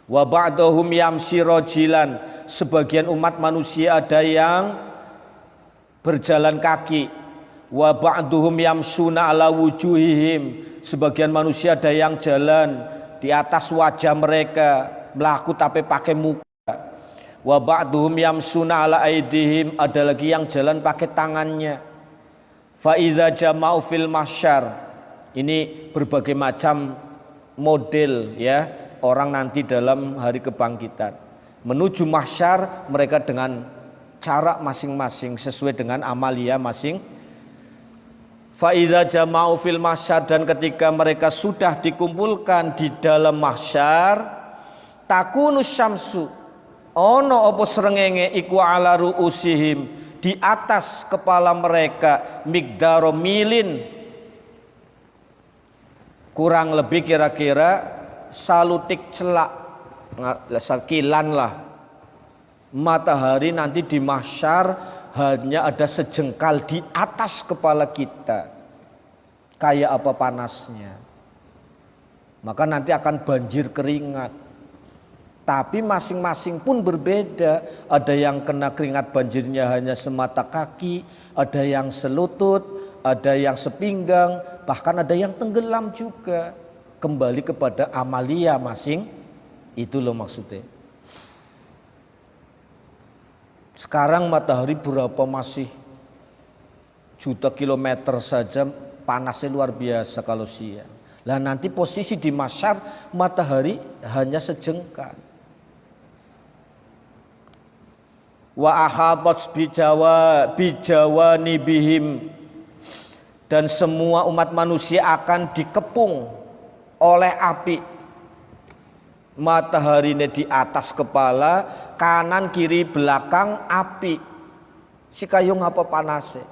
A: Wa ba'dahum yamsi rojilan, sebagian umat manusia ada yang berjalan kaki. Wa ba'duhum yamsuna ala wujuhihim, sebagian manusia ada yang jalan di atas wajah mereka, melaku tapi pakai muka. Wa ba'duhum yamsuna ala aidihim, ada lagi yang jalan pakai tangannya. Fa iza jama'u fil mahsyar. Ini berbagai macam model ya orang nanti dalam hari kebangkitan. Menuju mahsyar mereka dengan cara masing-masing sesuai dengan amalia masing. Fa iza jama'u fil mahsyar, dan ketika mereka sudah dikumpulkan di dalam mahsyar, takunu syamsu, ono apa srengenge iku ala ruusihim, di atas kepala mereka, migdaro milin, kurang lebih kira-kira salutik celak, sekilan lah. Matahari nanti di mahsyar hanya ada sejengkal di atas kepala kita. Kayak apa panasnya. Maka nanti akan banjir keringat. Tapi masing-masing pun berbeda. Ada yang kena keringat banjirnya hanya semata kaki, ada yang selutut, ada yang sepinggang, bahkan ada yang tenggelam juga. Kembali kepada amalia masing, itu loh maksudnya. Sekarang matahari berapa masih juta kilometer saja, panasnya luar biasa kalau siang. Lah nanti posisi di mahsyar matahari hanya sejengkal. Wa ahabat bijawani bihim, dan semua umat manusia akan dikepung oleh api. Matahari ini di atas kepala, kanan kiri belakang api. Sikayung apa panasnya.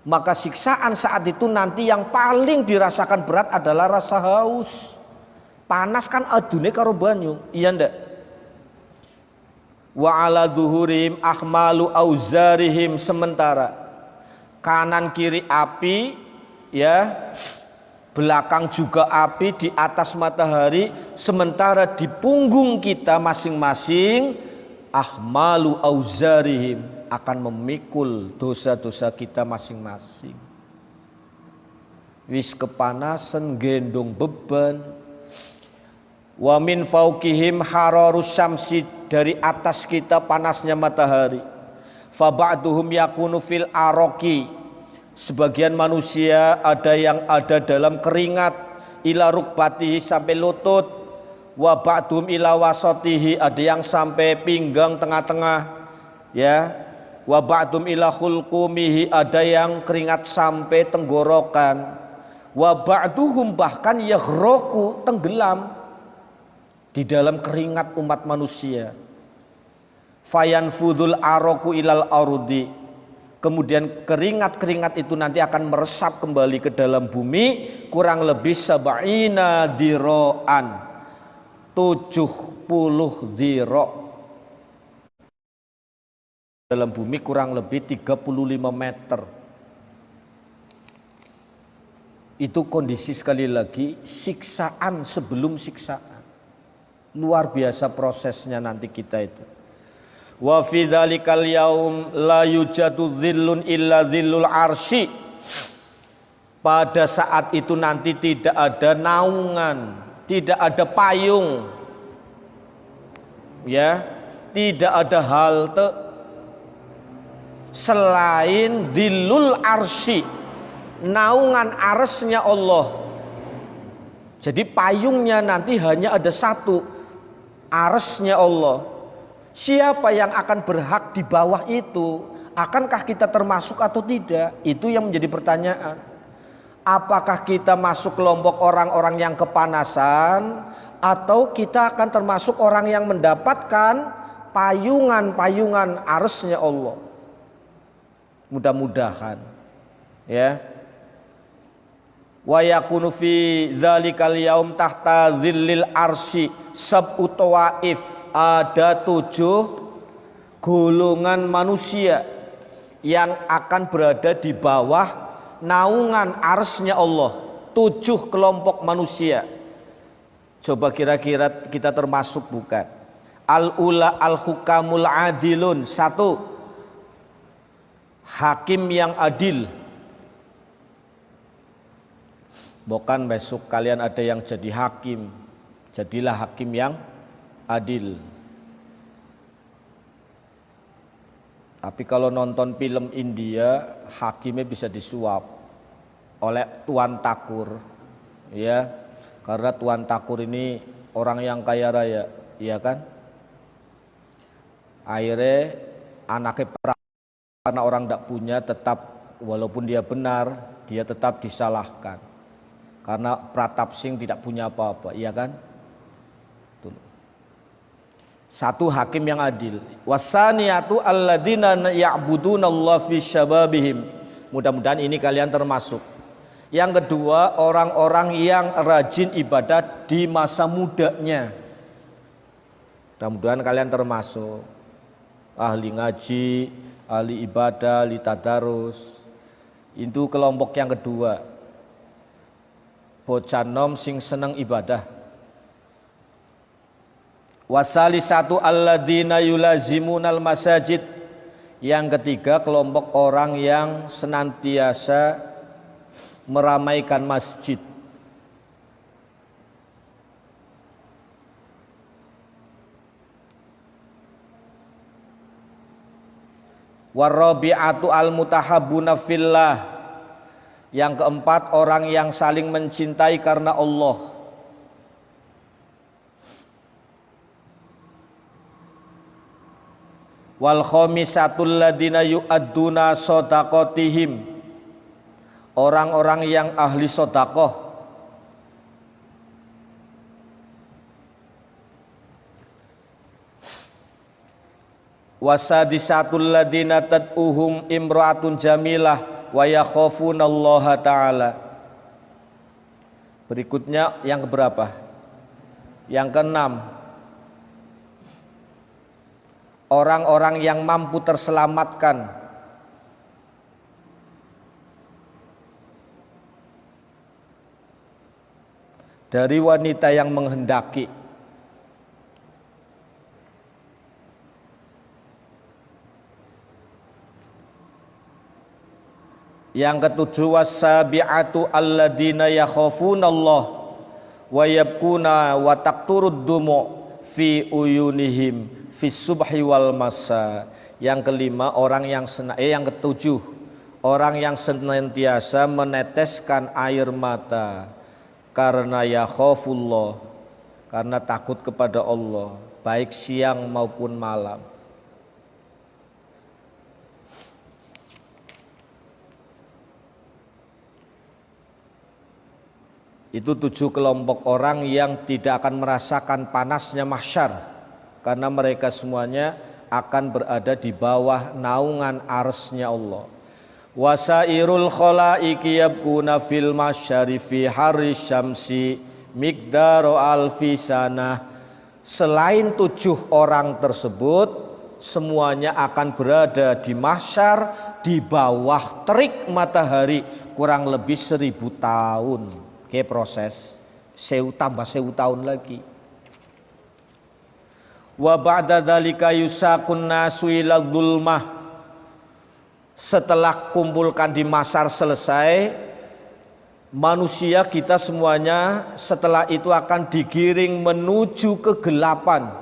A: Maka siksaan saat itu nanti yang paling dirasakan berat adalah rasa haus. Panas kan adune karo banyu, iya ndak? Wa ala zuhurihim ahmalu auzarihim, sementara kanan kiri api ya, belakang juga api di atas matahari, sementara di punggung kita masing-masing ahmalu auzarihim, akan memikul dosa-dosa kita masing-masing. Wis kepanasan gendong beban. Wa min fauqihim hararus syamsi, dari atas kita panasnya matahari. Fa ba'duhum yakunu fil araqi, sebagian manusia ada yang ada dalam keringat, ila rukbatihi, sampai lutut. Wa ba'duhum ila wasatihi, ada yang sampai pinggang tengah-tengah ya. Wa ba'duhum ila khulqumihi, ada yang keringat sampai tenggorokan. Wa ba'duhum bahkan yaghraku, tenggelam di dalam keringat umat manusia. Fayanfudul araku ilal arudi, kemudian keringat-keringat itu nanti akan meresap kembali ke dalam bumi, kurang lebih sab'ina diro'an, 70 diro', dalam bumi kurang lebih 35 meter. Itu kondisi, sekali lagi, siksaan sebelum siksaan. Luar biasa prosesnya nanti kita itu. Wa fi dzalikal yaum la yujadu dhillun illa dhillul arsy. Pada saat itu nanti tidak ada naungan, tidak ada payung. Ya, tidak ada halte selain dhillul arsy, naungan arsy-nya Allah. Jadi payungnya nanti hanya ada satu, arsy-nya Allah. Siapa yang akan berhak di bawah itu? Akankah kita termasuk atau tidak? Itu yang menjadi pertanyaan. Apakah kita masuk kelompok orang-orang yang kepanasan, atau kita akan termasuk orang yang mendapatkan payungan-payungan arsy-nya Allah? Mudah-mudahan ya. Wa yakunu fi dzalikal yaum tahta dzillil arsy sab'u tawaif, ada 7 golongan manusia yang akan berada di bawah naungan arsy-nya Allah. 7 kelompok manusia. Coba kira-kira kita termasuk bukan? Al-ula al-hukamul adilun, 1, hakim yang adil. Bukan besok kalian ada yang jadi hakim, jadilah hakim yang adil. Tapi kalau nonton film India, hakimnya bisa disuap oleh Tuan Takur, ya, karena Tuan Takur ini orang yang kaya raya, iya kan? Akhirnya anaknya karena orang tidak punya tetap, walaupun dia benar, dia tetap disalahkan, karena Pratap Singh tidak punya apa-apa, iya kan? Satu hakim yang adil. Wasaniyatu alladzina ya'budunallaha fi syababihim. Mudah-mudahan ini kalian termasuk. Yang kedua, orang-orang yang rajin ibadah di masa mudanya. Mudah-mudahan kalian termasuk. Ahli ngaji, ahli ibadah, ahli tadarus. Itu kelompok yang kedua. Bocah nom sing seneng ibadah. Wasalisatu alladzina yulazimunal masajid. Yang ketiga, kelompok orang yang senantiasa meramaikan masjid. Warabi'atu almutahabbuna fillah. Yang keempat, orang yang saling mencintai karena Allah. Wal khamisatul ladina yu'adduna shadaqatihim. Orang-orang yang ahli sedekah. Wasadisatul ladina tad'uhum imra'atun jamilah wa yakhafunallaha ta'ala. Berikutnya yang keberapa? Yang keenam. Orang-orang yang mampu terselamatkan dari wanita yang menghendaki. Yang ketujuh, wasabi'atu alladzina yakhafunallah wa yabkuna wa taqturud dumu fi uyunihim fi subhi wal masa. Yang kelima, yang ketujuh, orang yang senantiasa meneteskan air mata karena yakhafullah, karena takut kepada Allah, baik siang maupun malam. Itu 7 kelompok orang yang tidak akan merasakan panasnya mahsyar, karena mereka semuanya akan berada di bawah naungan arsy-Nya Allah. Wasairul khalaiki yabkuna fil masyari fi harri syamsi miqdaru alfi sanah. Selain 7 orang tersebut, semuanya akan berada di mahsyar di bawah terik matahari kurang lebih 1000 tahun. Oke, proses 1000 tambah 1000 tahun lagi. Wa ba'da dzalika yusaqun nasu ila dzulmah. Setelah kumpulkan di mahsyar selesai, manusia kita semuanya setelah itu akan digiring menuju kegelapan.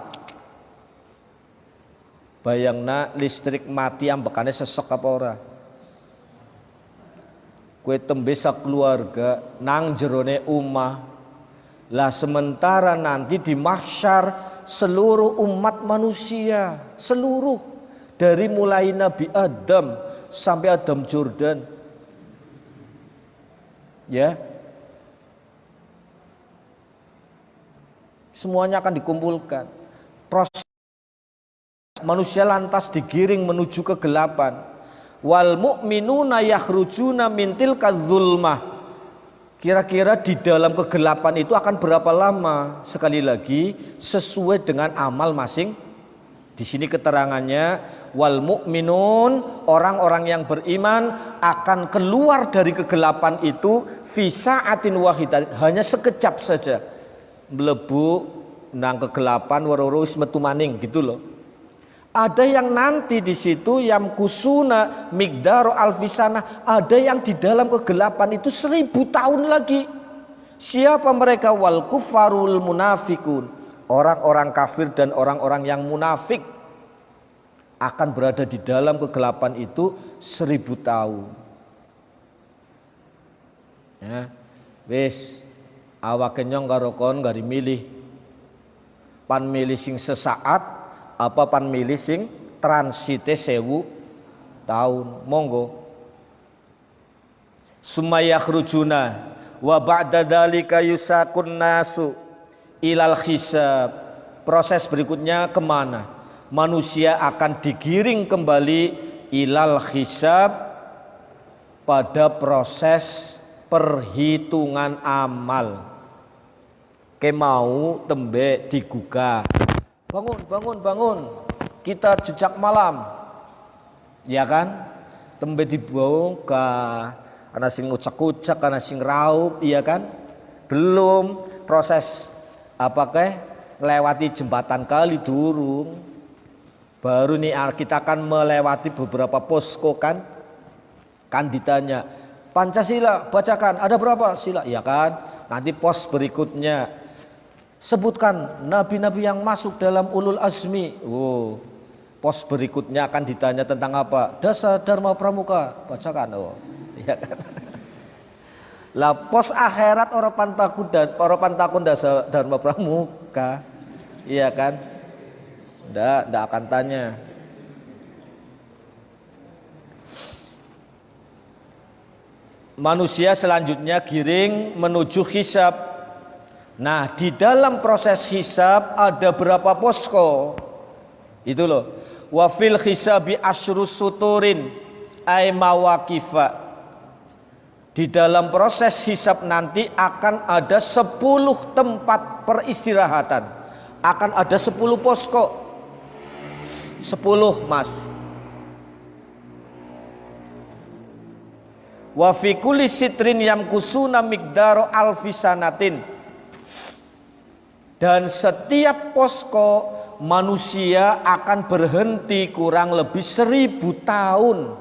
A: Bayangna listrik mati ambekane sesek apa ora? Kue tembe keluarga nang jerone umah. Lah sementara nanti di mahsyar seluruh umat manusia, seluruh dari mulai Nabi Adam sampai Adam Jordan, ya, semuanya akan dikumpulkan. Proses manusia lantas digiring menuju kegelapan. Wal mu'minuna yakhrujuna min tilka dzulmah. Kira-kira di dalam kegelapan itu akan berapa lama? Sekali lagi sesuai dengan amal masing. Di sini keterangannya wal mu'minun, orang-orang yang beriman akan keluar dari kegelapan itu fi sa'atin wahidah, hanya sekejap saja. Mlebu nang kegelapan waro-waro wis metu maning gitu loh. Ada yang nanti di situ yang kusuna migdaro alfisana, ada yang di dalam kegelapan itu 1000 tahun lagi. Siapa mereka? Wal kufarul munafikun, orang-orang kafir dan orang-orang yang munafik. akan berada di dalam kegelapan itu 1000 tahun. Ya, wis awake nyong karo kon gari milih. Pan milih sing sesaat apa pan milih sing transite 1000 tahun. Monggo. Sumayakhrujuna wa ba'da dzalika yusakun nasu ilal hisab. Proses berikutnya kemana? Manusia akan digiring kembali ilal hisab pada proses perhitungan amal. Kemau tembe digugah. Bangun. Kita jejak malam. Ya kan? Tembe dibongkar. Ana sing ucak-ucak, ana sing raup, iya kan? Belum proses apakah melewati jembatan kali durung. Baru nih kita akan melewati beberapa posko kan? Kan ditanya, Pancasila bacakan, ada berapa sila? Ya kan? Nanti pos berikutnya sebutkan nabi-nabi yang masuk dalam ulul azmi. Oh, pos berikutnya akan ditanya tentang apa? Dasar Dharma Pramuka, bacakan. Oh, ya kan? Lah pos akhirat orang pantakun dasar Dharma Pramuka, iya kan? Ndak akan tanya. Manusia selanjutnya giring menuju hisab. Nah, di dalam proses hisab ada berapa posko? Itu loh. Wa fil hisabi asyrus suturin ay mawaqifa. Di dalam proses hisab nanti akan ada 10 tempat peristirahatan. Akan ada 10 posko. 10, Mas. Wa fi kulli sitrin yamkusuna miqdaru alfisanatin. Dan setiap posko manusia akan berhenti kurang lebih 1000 tahun.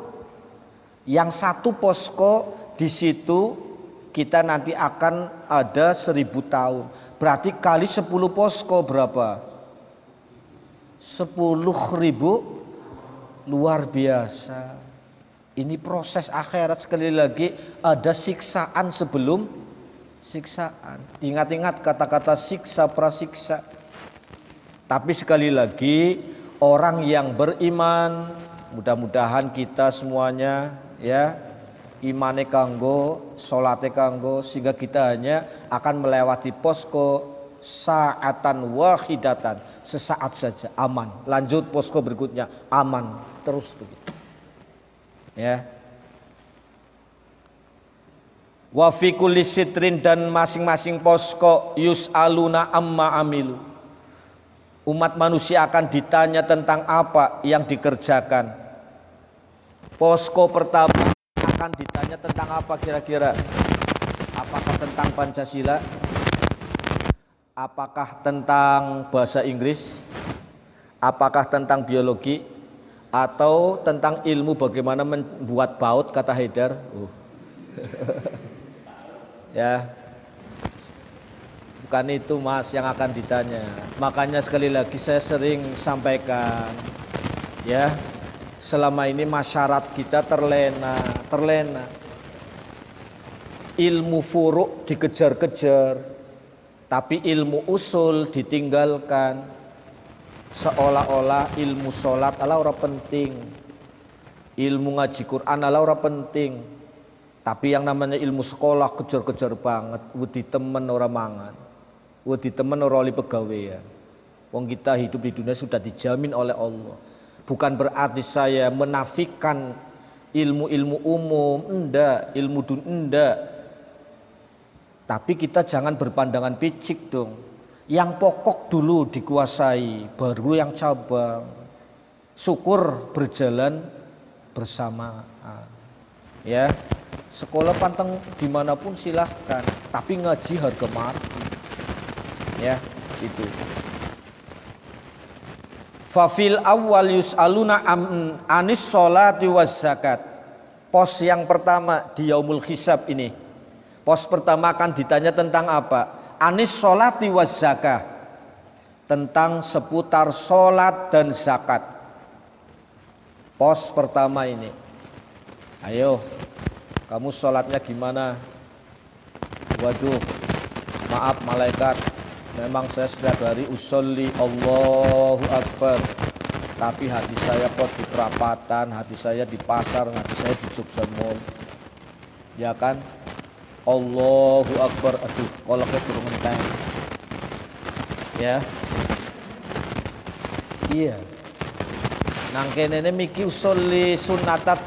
A: Yang satu posko di situ kita nanti akan ada 1000 tahun. Berarti kali 10 posko berapa? 10.000. Luar biasa. Ini proses akhirat, sekali lagi ada siksaan sebelum siksaan. Ingat-ingat kata-kata siksa prasiksa. Tapi sekali lagi orang yang beriman, mudah-mudahan kita semuanya ya imane kanggo, salate kanggo, sehingga kita hanya akan melewati posko sa'atan wahidatan, sesaat saja aman. Lanjut posko berikutnya aman terus begitu. Ya. Wa fi kulli sitrin, dan masing-masing posko yus'aluna amma amilu. Umat manusia akan ditanya tentang apa yang dikerjakan. Posko pertama akan ditanya tentang apa kira-kira? Apakah tentang Pancasila? Apakah tentang bahasa Inggris? Apakah tentang biologi? Atau tentang ilmu bagaimana membuat baut, kata Haidar. Ya, bukan itu Mas yang akan ditanya. Makanya sekali lagi saya sering sampaikan, ya, selama ini masyarakat kita terlena. Ilmu furuk dikejar-kejar, tapi ilmu usul ditinggalkan. Seolah-olah ilmu sholat ala ora penting, ilmu ngaji Quran ala ora penting. Tapi yang namanya ilmu sekolah kejar-kejar banget. Wedi temen ora mangan, wedi temen ora oleh pegawai ya. Wong kita hidup di dunia sudah dijamin oleh Allah. Bukan berarti saya menafikan ilmu-ilmu umum, enggak, ilmu enggak. Tapi kita jangan berpandangan picik dong. Yang pokok dulu dikuasai, baru yang cabang. Syukur berjalan bersamaan. Ya, sekolah panteng dimanapun silahkan, tapi ngaji harga mati. Ya, itu. Fafil awal yus'aluna anis sholati waz zakat. Pos yang pertama di yaumul hisab ini. Pos pertama akan ditanya tentang apa? Anis sholati waz zakah, tentang seputar sholat dan zakat. Pos pertama ini. Ayo, kamu sholatnya gimana? Waduh, maaf malaikat, memang saya setiap hari usolli Allahu Akbar, tapi hati saya kok di perapatan, hati saya di pasar, hati saya di Jogja Mall. Ya kan? Allahu Akbar, aduh, koloknya turun ngenteng. Ya. Iya. Nang kene miki usolli sunatat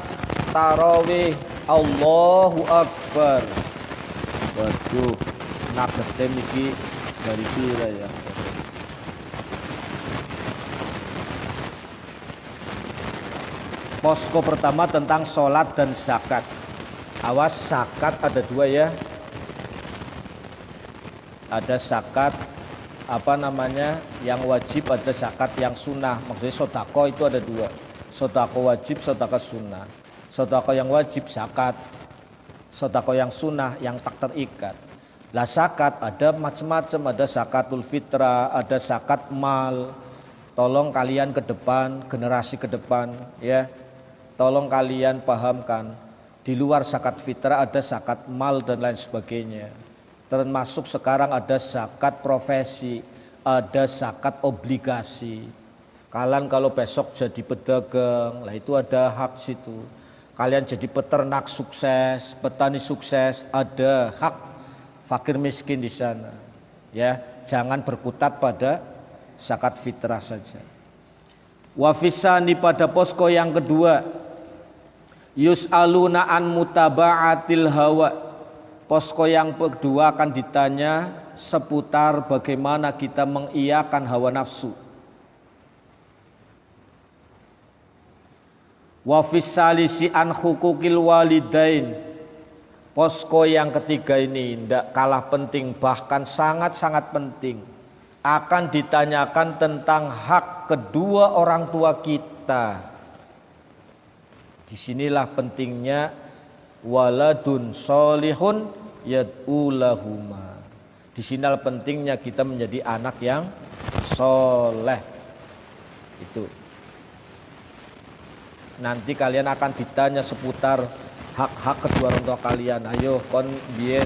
A: tarawih Allahu Akbar. Waduh, nagete miki dari pira ya. Posko pertama tentang sholat dan zakat. Awas, zakat ada dua ya. Ada zakat yang wajib, ada zakat yang sunnah. Maksudnya sodako itu ada dua, sodako wajib, sodako sunnah. Sodako yang wajib zakat, sodako yang sunnah yang tak terikat. Lah zakat ada macam-macam, ada zakatul fitrah, ada zakat mal. Tolong kalian ke depan, generasi ke depan ya, tolong kalian pahamkan, di luar zakat fitrah ada zakat mal dan lain sebagainya. Termasuk sekarang ada zakat profesi, ada zakat obligasi. Kalian kalau besok jadi pedagang, lah itu ada hak situ. Kalian jadi peternak sukses, petani sukses, ada hak fakir miskin di sana. Ya, jangan berkutat pada zakat fitrah saja. Wafisani pada posko yang kedua, yus'aluna an mutaba'atil hawa. Posko yang kedua akan ditanya seputar bagaimana kita mengiyakan hawa nafsu. Wa fis salisi an hukukil walidain. Posko yang ketiga ini tidak kalah penting, bahkan sangat-sangat penting. Akan ditanyakan tentang hak kedua orang tua kita. Disinilah pentingnya waladun solihun yad'u lahuma. Disinilah pentingnya kita menjadi anak yang soleh. Itu. Nanti kalian akan ditanya seputar hak-hak kedua orang tua kalian. Ayo kon biyen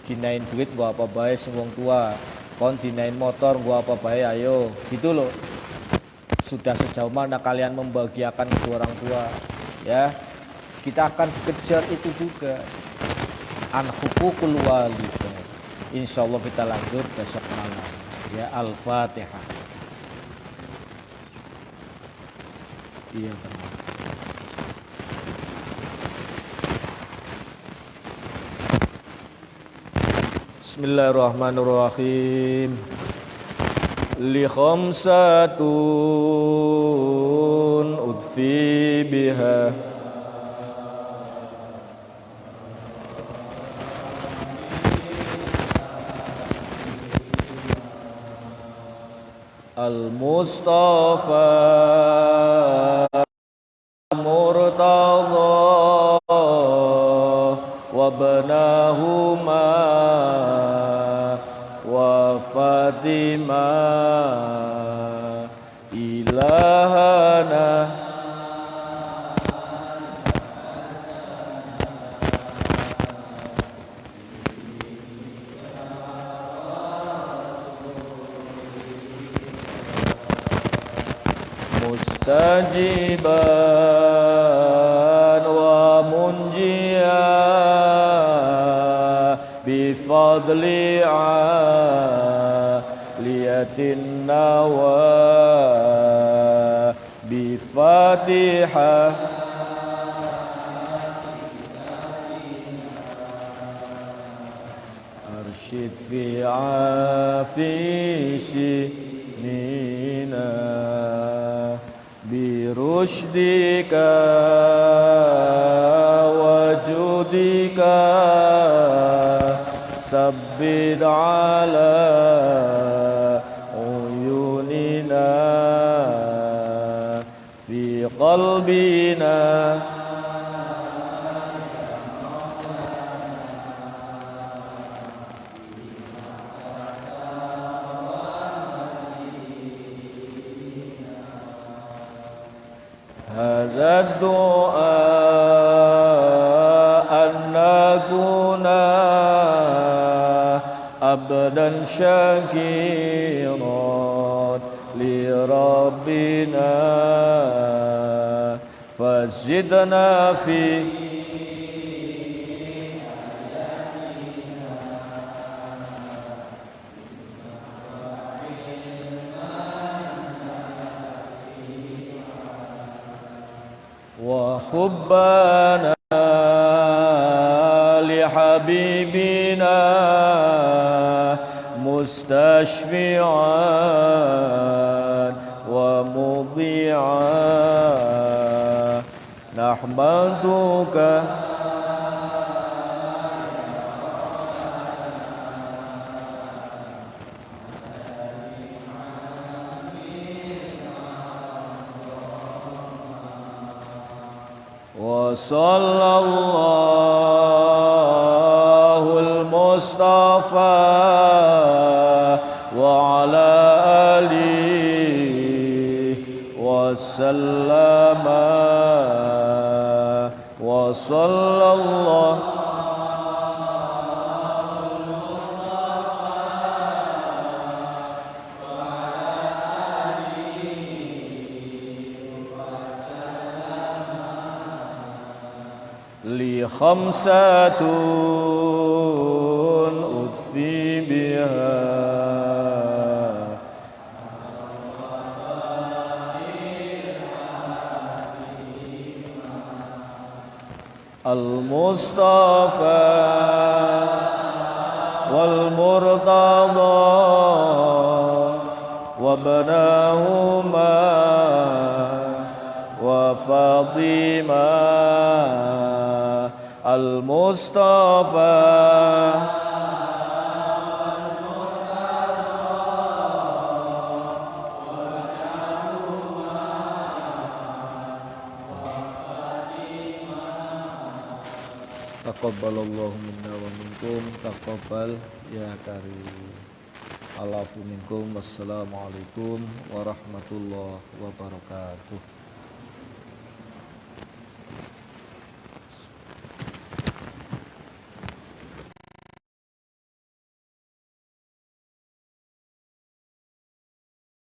A: dinain duit gua apa bae sing wong tua, kon dinain motor gua apa bae, ayo gitu loh. Sudah sejauh mana kalian membahagiakan kedua orang tua ya, kita akan kejar itu juga. An hukukul walidain. Insyaallah kita lanjut besok malam ya. Al-Fatihah. Iya benar. Bismillahirrahmanirrahim. Li khamsatun udfi biha al-Mustafa Murtadha wa banahuma wa Fatimah ilahana mustajiban wa munjia bifadli aliyatin nawa bifatihah arsyid fi afishi nina birushdika wajudika sabbid ala uyunina fi qalbina hadza الدعاء أن نكون عبدا شاكرا لربنا فزدنا في وحبنا لحبيبنا مستشفعا ومضيعا نحمدك وصلى الله المصطفى وعلى آله وسلم وصلى الله خمسة أطفي بها المصطفى والمرتضى وابناهما وفاطمة المصطفى taqabbalallahu minna wa minkum taqabbal ya karim. Alafu minkum. Wassalamualaikum warahmatullahi wabarakatuh.